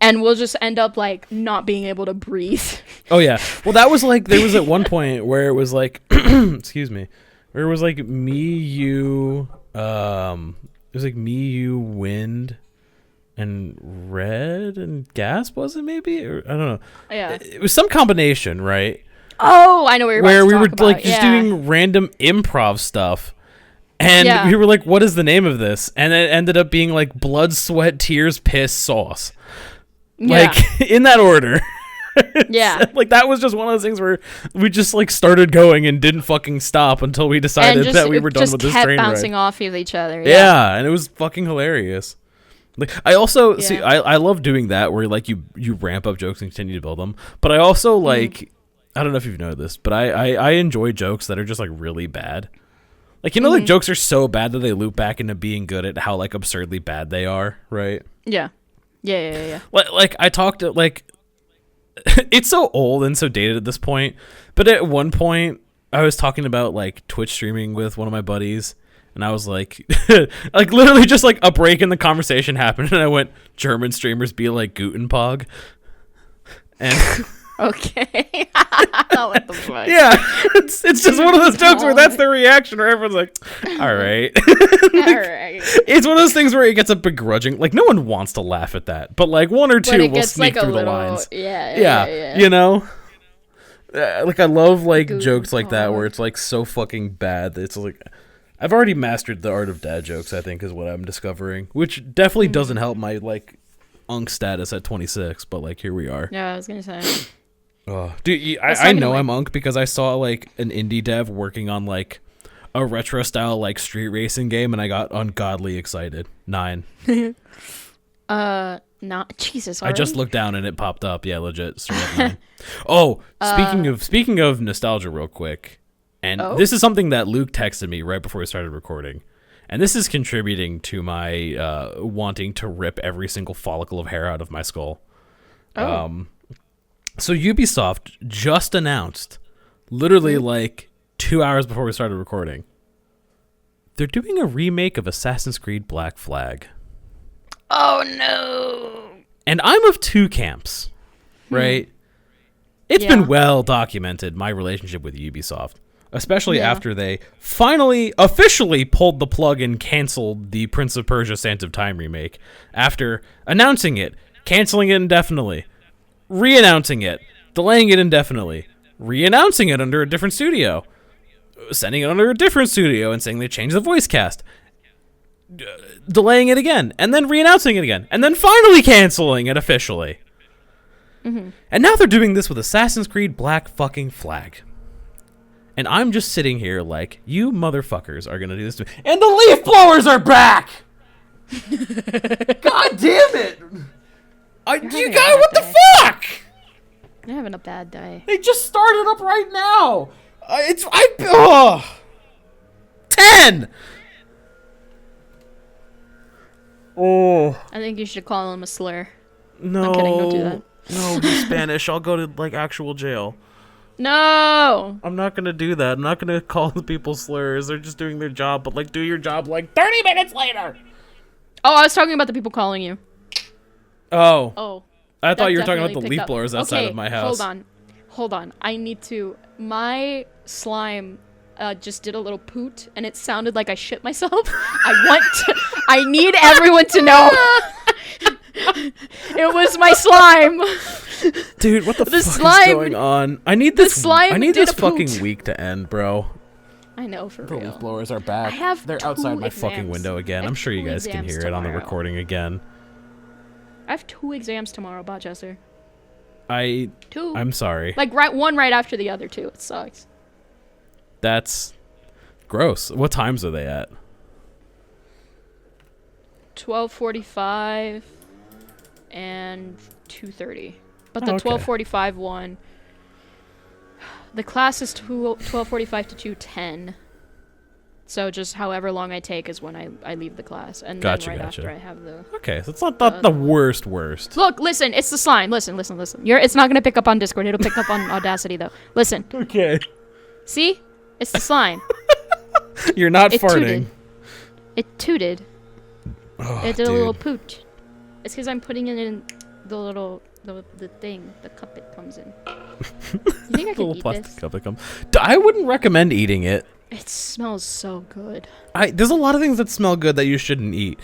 And we'll just end up, like, not being able to breathe. Oh, yeah. Well, that was, like, there was at one point where it was, like, excuse me, where it was, like, me, you, it was, like, me, you, Wind, and Red, and Gasp, was it, maybe? Or, I don't know. Yeah. It was some combination, right? Oh, I know what you're where about we to were, talk about. like, just doing random improv stuff. And we were like, what is the name of this? And it ended up being, like, blood, sweat, tears, piss, sauce. Like, in that order. Yeah. Like, that was just one of those things where we just, like, started going and didn't fucking stop until we decided that we were done with this train ride. Just kept bouncing off of each other. Yeah, and it was fucking hilarious. Like, I also, see, I love doing that where, like, you ramp up jokes and continue to build them. But I also, like, I don't know if you've noticed this, but I enjoy jokes that are just, like, really bad. Like, you know, like, jokes are so bad that they loop back into being good at how, like, absurdly bad they are, right? Yeah. Yeah. Like I talked, like, it's so old and so dated at this point, but at one point, I was talking about like Twitch streaming with one of my buddies, and I was like, like literally just like a break in the conversation happened, and I went, German streamers be like Gutenpog, and Okay. What the fuck? yeah, it's just one of those jokes where that's their reaction, where everyone's like, all right. All right. It's one of those things where it gets a begrudging, like no one wants to laugh at that, but like one or But two it will gets sneak like a through the little, lines. yeah. You know. Like I love like jokes like that Gutenpog. where it's like so fucking bad that it's like I've already mastered the art of dad jokes, I think, is what I'm discovering, which definitely doesn't help my like unk status at 26, but like here we are. Yeah, I was gonna say. Oh, dude, was I talking know to I'm unk because I saw like an indie dev working on like a retro style like street racing game, and I got ungodly excited. 9. Not Jesus. I just already? looked down and it popped up. Yeah, legit. Straight up 9. Oh, speaking of nostalgia, real quick, and this is something that Luke texted me right before we started recording, and this is contributing to my wanting to rip every single follicle of hair out of my skull. Oh. So Ubisoft just announced, literally like 2 hours before we started recording, they're doing a remake of Assassin's Creed Black Flag. Oh no. And I'm of two camps, right? It's been well documented, my relationship with Ubisoft, especially after they finally officially pulled the plug and canceled the Prince of Persia Sands of Time remake after announcing it, canceling it indefinitely, re-announcing it, delaying it indefinitely, re-announcing it under a different studio, sending it under a different studio and saying they changed the voice cast, delaying it again, and then re-announcing it again, and then finally canceling it officially. And now they're doing this with Assassin's Creed Black fucking Flag. And I'm just sitting here like, you motherfuckers are gonna do this to me. And the leaf blowers are back! God damn it! You guys, what the fuck? You're having a bad day. They just started up right now. 10. Oh I think you should call him a slur. no! I'm kidding, don't do that. No, he's Spanish. I'll go to like actual jail. No. I'm not gonna do that. I'm not gonna call the people slurs. They're just doing their job. But like, do your job like 30 minutes later. Oh, I was talking about the people calling you. Oh. Oh. I thought that you were talking about definitely the leaf picked up. blowers outside Okay, of my house. Hold on. I need to. My slime just did a little poot, and it sounded like I shit myself. I need everyone to know. It was my slime. Dude, what the fuck slime, is going on? I need this. slime I need did this a poot. fucking week to end, bro. I know, for The leaf real. blowers are back. I have They're 2 outside my exams. fucking window again. I I'm have sure you 2 guys can exams hear it on the tomorrow. recording again. I have 2 exams tomorrow, Bachester. 2. I'm sorry. Like one right after the other, too. It sucks. That's gross. What times are they at? 12:45 and 2:30. But the Oh, okay. 12:45 one, the class is 12:45 to 2:10. So just however long I take is when I leave the class, and Gotcha, then right gotcha. after I have the. Okay, so it's not the worst. Look, listen, it's the slime. Listen. It's not gonna pick up on Discord. It'll pick up on Audacity though. Listen. Okay. See, it's the slime. You're not It farting. tooted. It tooted. Oh, It did a dude. little poot. It's because I'm putting it in the little the thing, the cup it comes in. You think I The can little eat plastic this? cup that comes. I wouldn't recommend eating it. It smells so good. There's a lot of things that smell good that you shouldn't eat.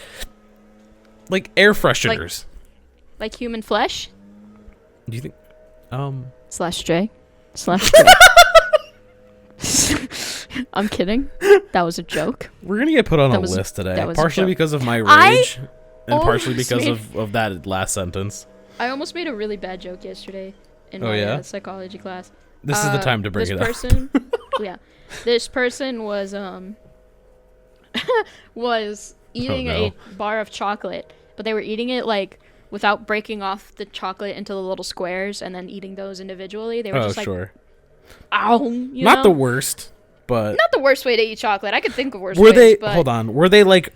Like air fresheners. Like human flesh? Do you think Slash J. I'm kidding. That was a joke. we're gonna get put on That a was- list today. that was a Partially joke. because of my rage and partially almost because made- of that last sentence. I almost made a really bad joke yesterday in Oh, my yeah? psychology class. This is the time to bring it this person, up. yeah. This person was was eating no. a bar of chocolate, but they were eating it like without breaking off the chocolate into the little squares and then eating those individually. They were just like, Sure. ow, Not the worst, but not the worst way to eat chocolate. I could think of worse were ways, they? but Hold on. Were they like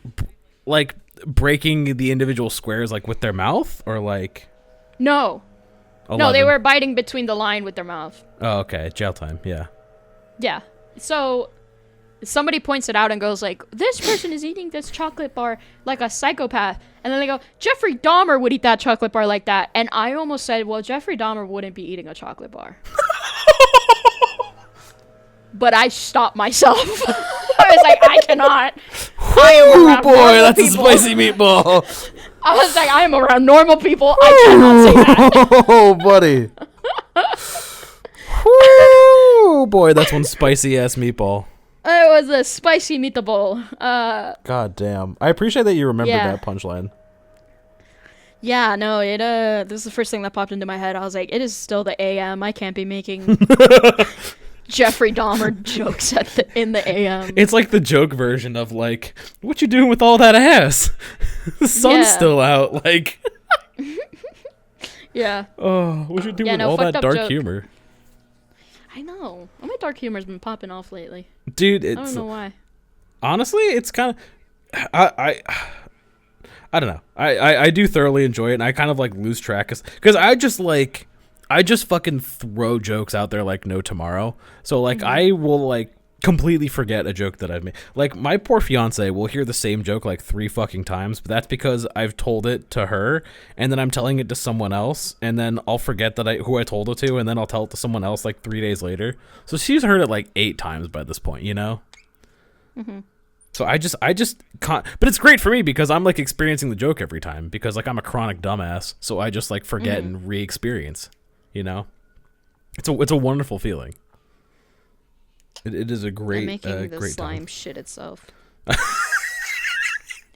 breaking the individual squares like with their mouth or like? No, 11? no, they were biting between the line with their mouth. Oh, okay. Jail time. Yeah. Yeah. So somebody points it out and goes like, this person is eating this chocolate bar like a psychopath. And then they go, Jeffrey Dahmer would eat that chocolate bar like that. And I almost said, well, Jeffrey Dahmer wouldn't be eating a chocolate bar. But I stopped myself. I was like, I cannot. Oh boy, that's a spicy meatball. I was like, I am around normal people. I cannot say that. Oh, buddy. Oh boy, that's one spicy ass meatball. It was a spicy meatball. God damn. I appreciate that you remembered that punchline. Yeah, no, this is the first thing that popped into my head. I was like, it is still the AM. I can't be making Jeffrey Dahmer jokes in the AM. It's like the joke version of like, what you doing with all that ass? The sun's still out, like. Yeah. Oh, what you doing with all that dark humor? I know. All my dark humor's been popping off lately. Dude, I don't know why. Honestly, it's kind of I don't know. I do thoroughly enjoy it, and I kind of like lose track because I just fucking throw jokes out there like no tomorrow. So like I will like completely forget a joke that I've made. Like my poor fiance will hear the same joke like 3 fucking times, but that's because I've told it to her and then I'm telling it to someone else and then I'll forget that who I told it to and then I'll tell it to someone else like 3 days later. So she's heard it like 8 times by this point, you know? Mm-hmm. So I just can't, but it's great for me because I'm like experiencing the joke every time because like I'm a chronic dumbass. So I just like forget and re-experience, you know? It's a wonderful feeling. It is a great, I'm making the great slime time. shit itself.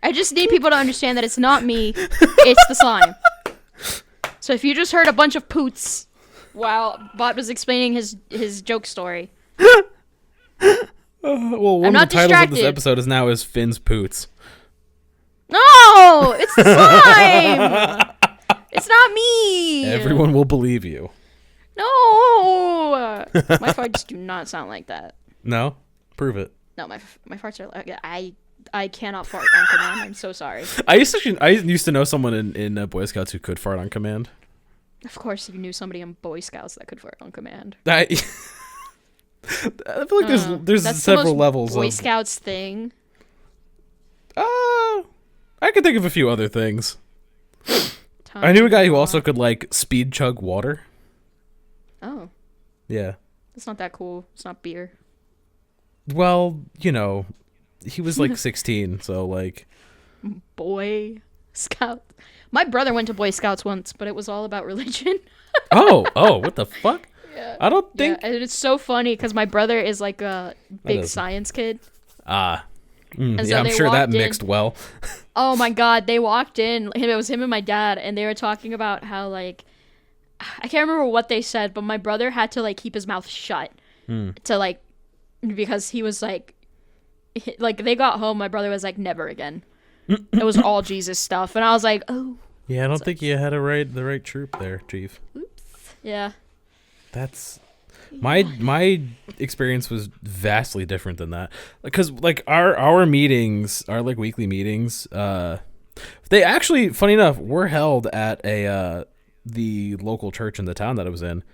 I just need people to understand that it's not me, it's the slime. So if you just heard a bunch of poots while Bot was explaining his joke story. Well, one of the titles of this episode is Finn's Poots. No! It's the slime! It's not me! Everyone will believe you. No! My farts do not sound like that. No? Prove it. No, my farts are like... I cannot fart on command. I'm so sorry. I used to know someone in Boy Scouts who could fart on command. Of course you knew somebody in Boy Scouts that could fart on command. I feel like there's several levels Boy of... Scouts thing. I could think of a few other things. I knew a guy who also could like speed chug water. Oh. Yeah. It's not that cool. It's not beer. Well, you know, he was like 16, so like... Boy Scouts. My brother went to Boy Scouts once, but it was all about religion. oh, what the fuck? Yeah. I don't think... Yeah, and it's so funny because my brother is like a big science kid. Yeah, I'm sure that mixed well. Oh my god, they walked in. It was him and my dad, and they were talking about how like... I can't remember what they said, but my brother had to like keep his mouth shut to like... Because he was like they got home, my brother was like, never again. It was all Jesus stuff, and I was like, oh. Yeah, I don't think you had the right troop there, Chief. Oops. Yeah. That's my experience was vastly different than that, because like our meetings, our like weekly meetings, they actually, funny enough, were held at the local church in the town that I was in.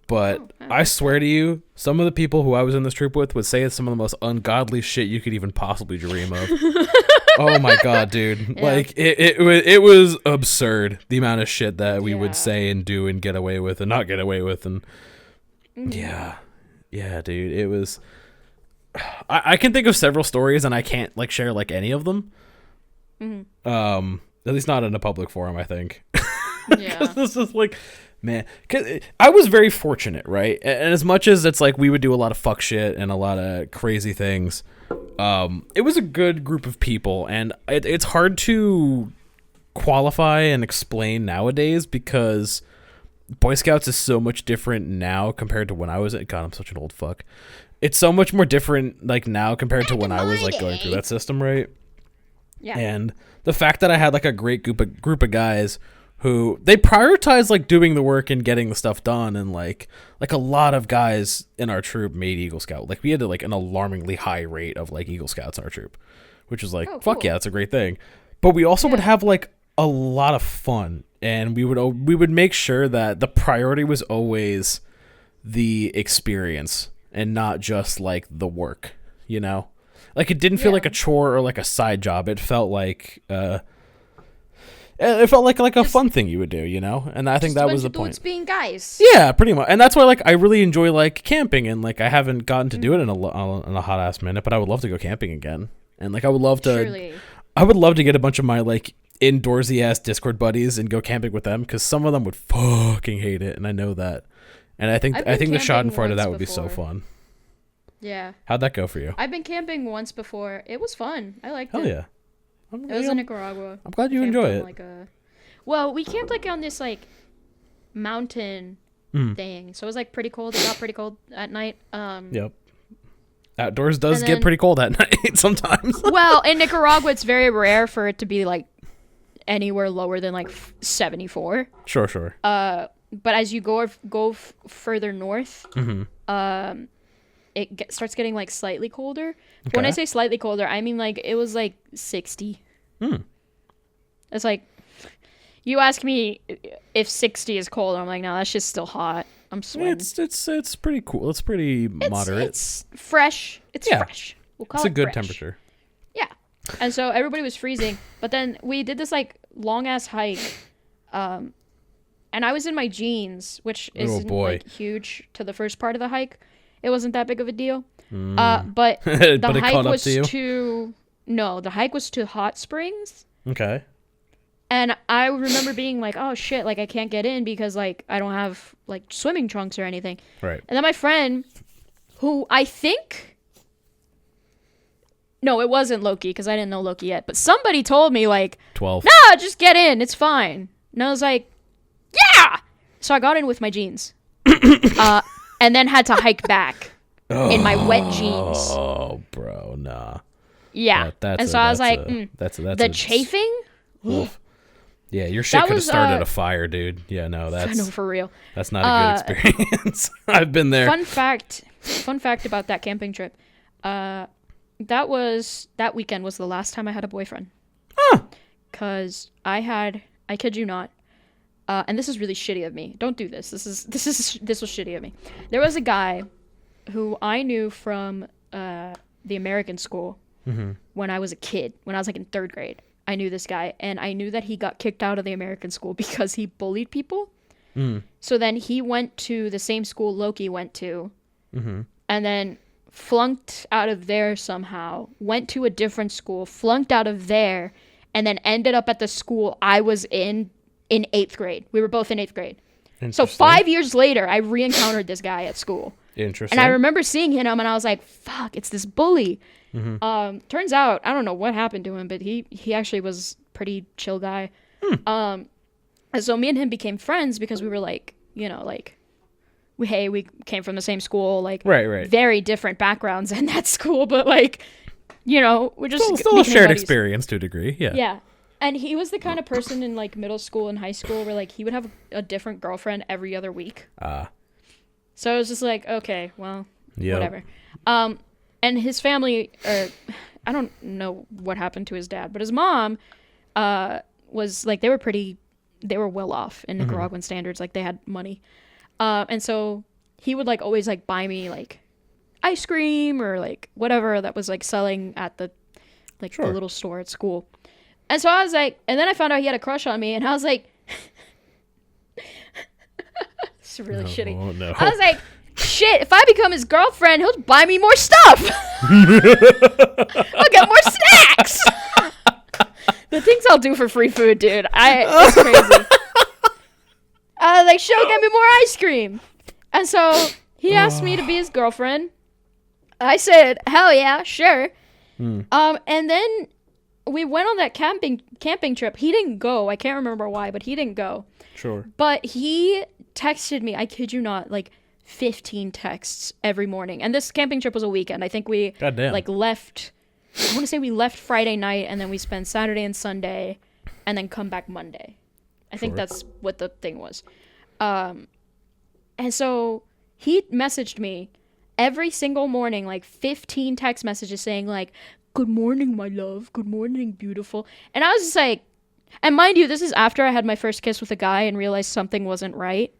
But I swear to you, some of the people who I was in this troop with would say it's some of the most ungodly shit you could even possibly dream of. Oh my god, dude! Yeah. Like it was absurd, the amount of shit that we would say and do and get away with and not get away with, and yeah, dude, it was. I can think of several stories, and I can't like share like any of them. At least not in a public forum, I think. Yeah, this is like. Man, 'cause I was very fortunate, right? And as much as it's like we would do a lot of fuck shit and a lot of crazy things, it was a good group of people, and it's hard to qualify and explain nowadays because Boy Scouts is so much different now compared to when I was at... God, I'm such an old fuck. It's so much more different like now compared to when I was like going through that system, right? Yeah. And the fact that I had like a great group of guys who they prioritize like doing the work and getting the stuff done, and like a lot of guys in our troop made Eagle Scout. Like we had like an alarmingly high rate of like Eagle Scouts in our troop, which was like, fuck yeah, that's a great thing. But we also would have like a lot of fun, and we would make sure that the priority was always the experience and not just like the work, you know? Like it didn't feel like a chore or like a side job. It felt like a fun thing you would do, you know? And I think that was the point. Boots being guys. Yeah, pretty much. And that's why like I really enjoy like camping, and like I haven't gotten to do it in a hot ass minute, but I would love to go camping again. And like I would love to get a bunch of my like indoorsy ass Discord buddies and go camping with them, because some of them would fucking hate it, and I know that. And I think the Schadenfreude of that would be so fun. Yeah. How'd that go for you? I've been camping once before. It was fun. I liked it. Hell yeah. It was in Nicaragua. I'm glad you enjoy it. Well, we camped like on this like mountain thing, so it was like pretty cold. It got pretty cold at night. Yep. Outdoors does get pretty cold at night sometimes. Well, in Nicaragua, it's very rare for it to be like anywhere lower than like 74. Sure. But as you go further north, it starts getting like slightly colder. Okay. When I say slightly colder, I mean like it was like 60. It's like, you ask me if 60 is cold, I'm like, no, that's just still hot. I'm sweating. It's pretty cool. It's pretty moderate. It's fresh. It's fresh. We'll call it a good fresh. temperature. Yeah. And so everybody was freezing, but then we did this like long ass hike, and I was in my jeans, which isn't like huge to the first part of the hike. It wasn't that big of a deal. But the hike was the hike was to Hot Springs. Okay. And I remember being like, oh shit, like I can't get in because like I don't have like swimming trunks or anything. Right. And then my friend, who I think, no, it wasn't Loki because I didn't know Loki yet, but somebody told me like 12. Nah, just get in, it's fine. And I was like, yeah. So I got in with my jeans, and then had to hike back in my wet jeans. Oh, bro, nah. Yeah. And so I was like, the chafing. Oof. Yeah, your shit could have started a fire, dude. Yeah, no, that's... No, for real. That's not a good experience. I've been there. Fun fact about that camping trip. That weekend was the last time I had a boyfriend. Huh. Because I kid you not, and this is really shitty of me. Don't do this. This was shitty of me. There was a guy who I knew from the American school when I was a kid, when I was like in 3rd grade. I knew this guy, and I knew that he got kicked out of the American school because he bullied people. So then he went to the same school Loki went to, and then flunked out of there somehow, went to a different school, flunked out of there, and then ended up at the school I was in 8th grade. We were both in 8th grade. So 5 years later, I re-encountered this guy at school. Interesting. And I remember seeing him, and I was like, fuck, it's this bully. Turns out, I don't know what happened to him, but he actually was pretty chill guy. And so me and him became friends because we were like, you know, like, we came from the same school, like, right. Very different backgrounds in that school, but like, you know, we just still a shared experience to a degree. Yeah. And he was the kind of person in like middle school and high school where like he would have a different girlfriend every other week. So it was just like, okay, well, whatever. And his family, I don't know what happened to his dad, but his mom was like, they were well off in Nicaraguan standards. Like they had money. And so he would like always like buy me like ice cream or like whatever that was like selling at the like the little store at school. And so I was like, and then I found out he had a crush on me, and I was like, it's really shitty. No. I was like, shit, if I become his girlfriend, he'll buy me more stuff. I'll get more snacks. The things I'll do for free food, dude. It's crazy. I was like, she'll get me more ice cream. And so he asked me to be his girlfriend. I said, hell yeah, sure. And then we went on that camping trip. He didn't go. I can't remember why, but he didn't go. Sure. But he texted me, I kid you not, like 15 texts every morning. And this camping trip was a weekend. I think we like left, I want to say we left Friday night, and then we spent Saturday and Sunday and then come back Monday. I think that's what the thing was. And so he messaged me every single morning, like 15 text messages saying like, good morning, my love. Good morning, beautiful. And I was just like, and mind you, this is after I had my first kiss with a guy and realized something wasn't right.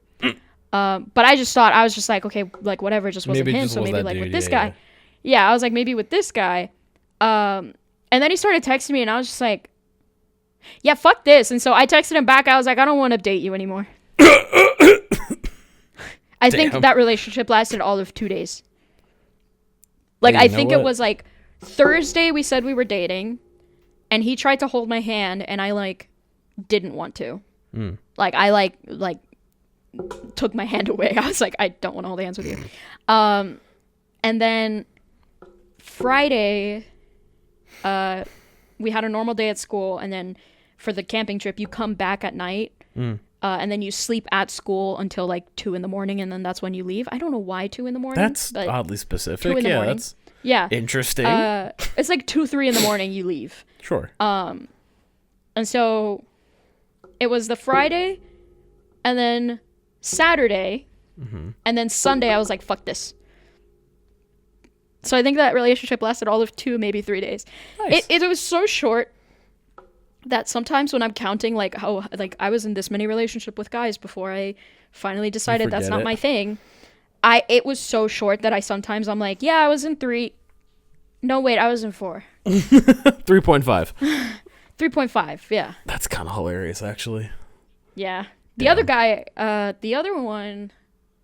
But I just thought, I was just like, okay, like whatever, it just wasn't Maybe it him. just So was maybe that like dude, with this yeah, guy. Yeah, I was like, maybe with this guy. And then he started texting me and I was just like, yeah, fuck this. And so I texted him back. I was like, I don't want to date you anymore. I think that relationship lasted all of 2 days. Like, Hey, I you know think what? it was like Thursday we said we were dating, and he tried to hold my hand, and I like didn't want to. Like, I like took my hand away. I was like, I don't want to hold hands with you. And then Friday, we had a normal day at school, and then for the camping trip, you come back at night. And then you sleep at school until like 2 a.m, and then that's when you leave. I don't know why 2 a.m. That's but oddly specific. 2 a.m. That's yeah, interesting. it's like 2, 3 a.m. you leave. Sure. And so it was the Friday, and then Saturday, and then Sunday. I was like, "Fuck this." So I think that relationship lasted all of 2, maybe 3 days. Nice. It was so short that sometimes when I'm counting, like, how, like, I was in this many relationship with guys before I finally decided that's not my thing. It was so short that I'm like, yeah, I was in 3. No, wait, I was in 4. 3.5. 3.5, yeah. That's kind of hilarious, actually. Yeah. The other guy, the other one,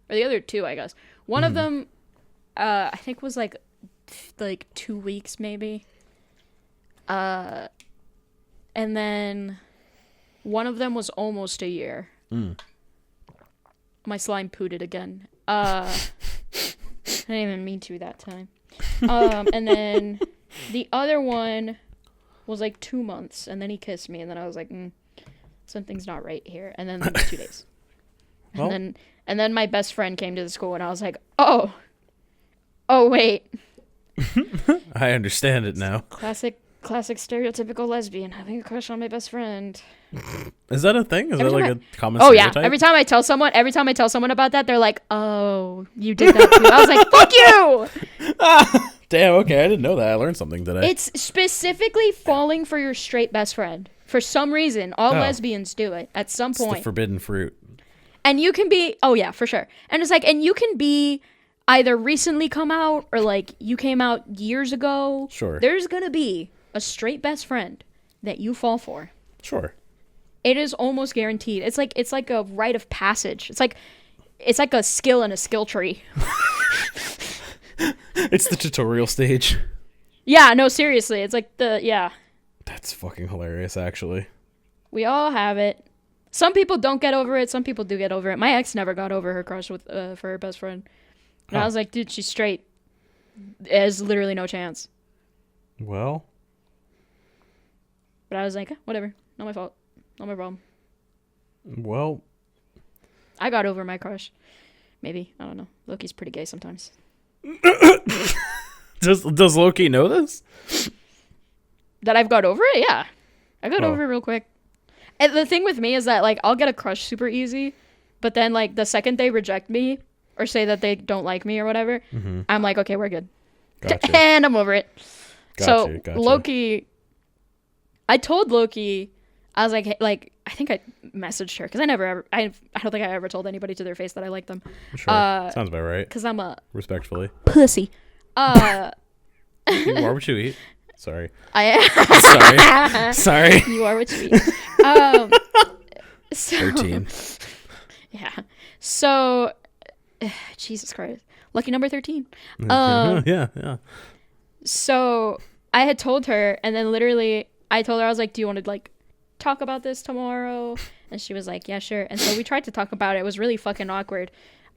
or the other two, I guess. One of them, I think was like 2 weeks, maybe. And then one of them was almost a year. My slime pooted again. I didn't even mean to that time. And then the other one was like 2 months, and then he kissed me, and then I was like, something's not right here. And then 2 days. Well, and then my best friend came to the school, and I was like, oh wait. I understand it now. Classic stereotypical lesbian having a crush on my best friend. Is that a thing? Is that like a common stereotype? Oh stereotype? Yeah. Every time I tell someone about that, they're like, "Oh, you did that too." I was like, "Fuck you!" Damn. Okay, I didn't know that. I learned something today. It's specifically falling for your straight best friend. For some reason, all lesbians do it at some point. It's the forbidden fruit. And you can be, oh yeah, for sure. And it's like, and you can be either recently come out or like you came out years ago. Sure. There's gonna be a straight best friend that you fall for. Sure. It is almost guaranteed. It's like a rite of passage. It's like a skill in a skill tree. It's the tutorial stage. Yeah, no, seriously. It's like That's fucking hilarious, actually. We all have it. Some people don't get over it. Some people do get over it. My ex never got over her crush with for her best friend. And I was like, dude, she's straight. There's literally no chance. Well. But I was like, whatever. Not my fault. Not my problem. Well. I got over my crush. Maybe. I don't know. Loki's pretty gay sometimes. Does Loki know this? That I've got over it? Yeah. I got over it real quick. And the thing with me is that, like, I'll get a crush super easy. But then, like, the second they reject me or say that they don't like me or whatever, I'm like, okay, we're good. Gotcha. And I'm over it. Gotcha. Loki... I told Loki, I was like, hey, like, I think I messaged her because I don't think I ever told anybody to their face that I like them. Sure. Sounds about right. Because I'm a respectfully pussy. You are what you eat. Sorry. Sorry. You are what you eat. 13. Yeah. So, Jesus Christ. Lucky number 13. Yeah. So I had told her, and then literally I told her, I was like, do you want to like talk about this tomorrow? And she was like, yeah, sure. And so we tried to talk about it. It was really fucking awkward.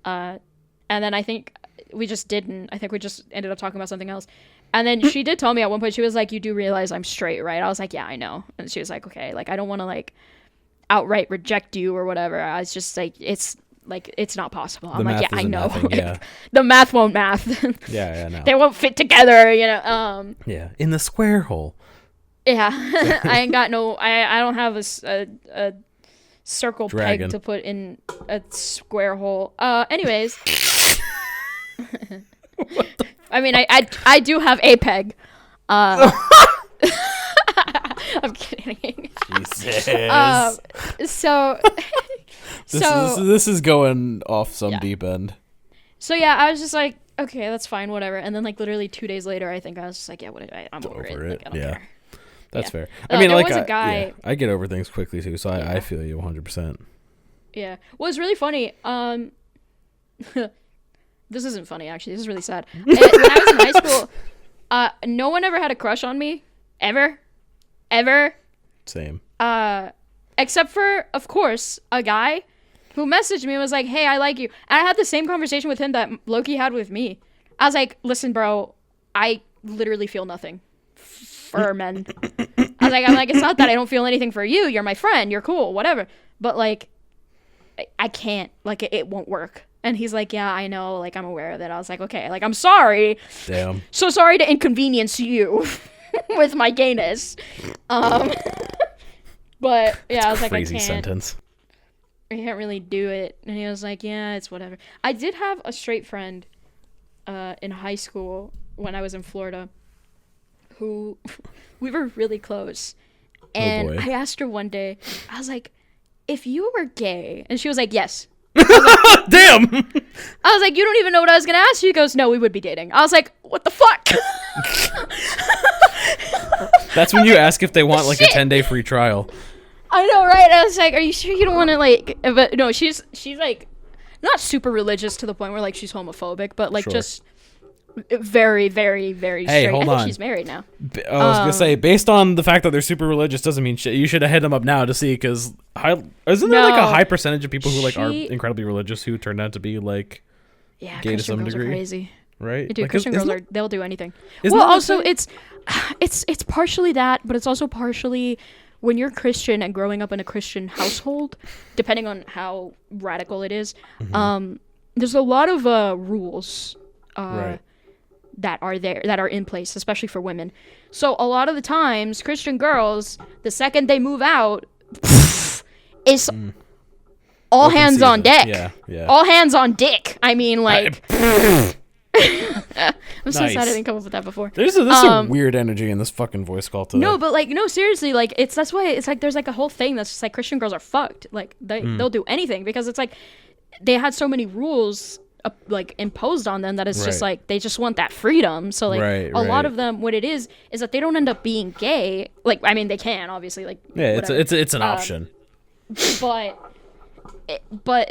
And then I think we just didn't. I think we just ended up talking about something else. And then she did tell me at one point, she was like, you do realize I'm straight, right? I was like, yeah, I know. And she was like, okay, like, I don't want to like outright reject you or whatever. I was just like, it's not possible. I'm like, yeah, I know. Yeah. The math won't math. Yeah, no. They won't fit together, you know. Yeah, in the square hole. Yeah, I ain't got no. I don't have a circle peg to put in a square hole. Anyways, I mean, I do have a peg. I'm kidding. Jesus. So This is going off some deep end. So yeah, I was just like, okay, that's fine, whatever. And then like literally 2 days later, I think I was just like, yeah, I'm over it. Like, I don't care. That's fair. I mean, there like was a guy. I get over things quickly too, so I feel you 100%. Yeah. Well, it's really funny. This isn't funny actually. This is really sad. When I was in high school, no one ever had a crush on me, ever. Same. Except for, of course, a guy who messaged me and was like, hey, I like you. And I had the same conversation with him that Loki had with me. I was like, listen, bro, I literally feel nothing for men. I'm like, it's not that I don't feel anything for you. You're my friend. You're cool, whatever. But, like, I can't. Like, it won't work. And he's like, yeah, I know. Like, I'm aware of it. I was like, okay. Like, I'm sorry. Damn. So sorry to inconvenience you with my gayness. But, yeah, I was like, crazy I can't. Sentence. I can't really do it. And he was like, yeah, it's whatever. I did have a straight friend in high school when I was in Florida who we were really close. And I asked her one day, I was like, if you were gay, and she was like, yes. Damn. I was like, you don't even know what I was going to ask. She goes, no, we would be dating. I was like, what the fuck? That's when you ask if they want like a 10-day free trial. I know, right? I was like, are you sure you don't want to like, but no, she's like not super religious to the point where like she's homophobic, but like just very, very, very straight. Hold I think on. she's married now. I was gonna say, based on the fact that they're super religious doesn't mean shit. You should have hit them up now to see, because isn't there like a high percentage of people who like are incredibly religious who turned out to be like gay to some degree? Are crazy, right? Dude, like, Christian girls they'll do anything. Well, also it's partially that, but it's also partially when you're Christian and growing up in a Christian household, depending on how radical it is, there's a lot of rurules. That are in place, especially for women. So a lot of the times, Christian girls, the second they move out, is all hands on deck. Yeah. All hands on dick. I mean, like, I'm so sad I didn't come up with that before. There's a weird energy in this fucking voice call today. No, but like, no, seriously, like, that's why it's like there's like a whole thing that's just like Christian girls are fucked. Like they'll do anything because it's like they had so many rules like imposed on them that it's just like they just want that freedom. So like a lot of them, what it is that they don't end up being gay. Like, I mean, they can obviously, like, it's an option, but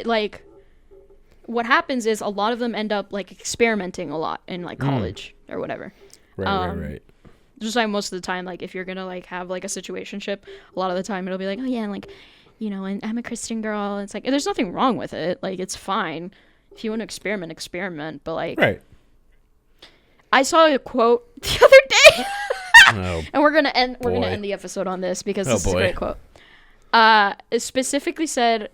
like what happens is a lot of them end up like experimenting a lot in like college or whatever. Right. Just like most of the time, like if you're gonna like have like a situationship, a lot of the time it'll be like, oh yeah, like, you know, and I'm a Christian girl. It's like there's nothing wrong with it. Like, it's fine. If you want to experiment, but like, I saw a quote the other day, and we're gonna end the episode on this because this is a great quote. It specifically said,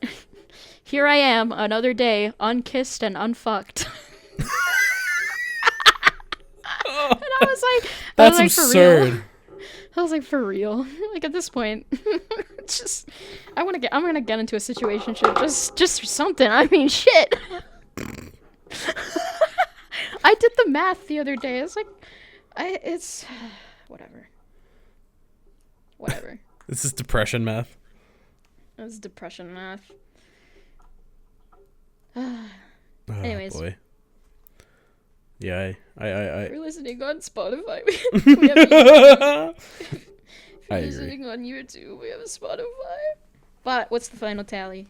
"Here I am, another day, unkissed and unfucked." And I was like, "That's absurd." I was like, for real? Like, at this point, it's just, I'm gonna get into a situationship just for something. I mean, shit. I did the math the other day. It's like, it's whatever. This is depression math. This is depression math. Anyways. Boy. Yeah, I if you're listening on Spotify, we have YouTube. If you're listening on YouTube, we have a Spotify. But what's the final tally?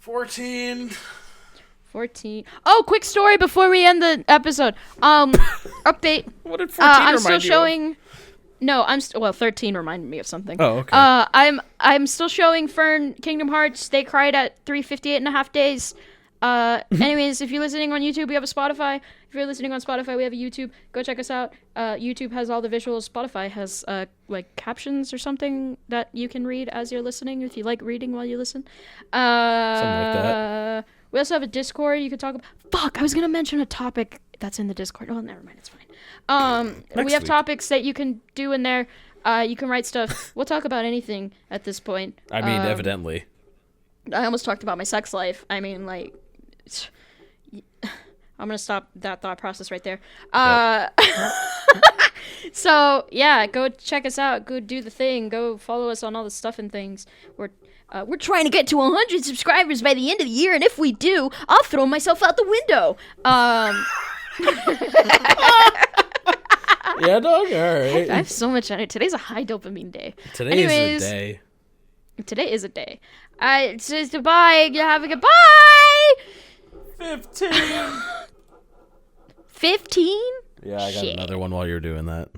14. Oh, quick story before we end the episode. Update. What did 14 I'm remind still you showing. Of? No, 13 reminded me of something. Oh, okay. I'm still showing Fern Kingdom Hearts. They cried at 358.5 days. Anyways, if you're listening on YouTube, we have a Spotify. If you're listening on Spotify, we have a YouTube. Go check us out. YouTube has all the visuals. Spotify has like captions or something that you can read as you're listening if you like reading while you listen. Something like that. We also have a Discord you could talk about. Fuck, I was gonna mention a topic that's in the Discord. Oh, never mind, it's fine. We have topics that you can do in there. You can write stuff. We'll talk about anything at this point. I mean, evidently. I almost talked about my sex life. I mean, like, I'm gonna stop that thought process right there. So yeah, go check us out. Go do the thing. Go follow us on all the stuff and things. We're trying to get to 100 subscribers by the end of the year, and if we do, I'll throw myself out the window. Yeah, dog. All right. I have so much energy. Today's a high dopamine day. Today is the day. Today is a day. It's just goodbye. Have a goodbye. 15. 15? Yeah, I got another one while you're doing that.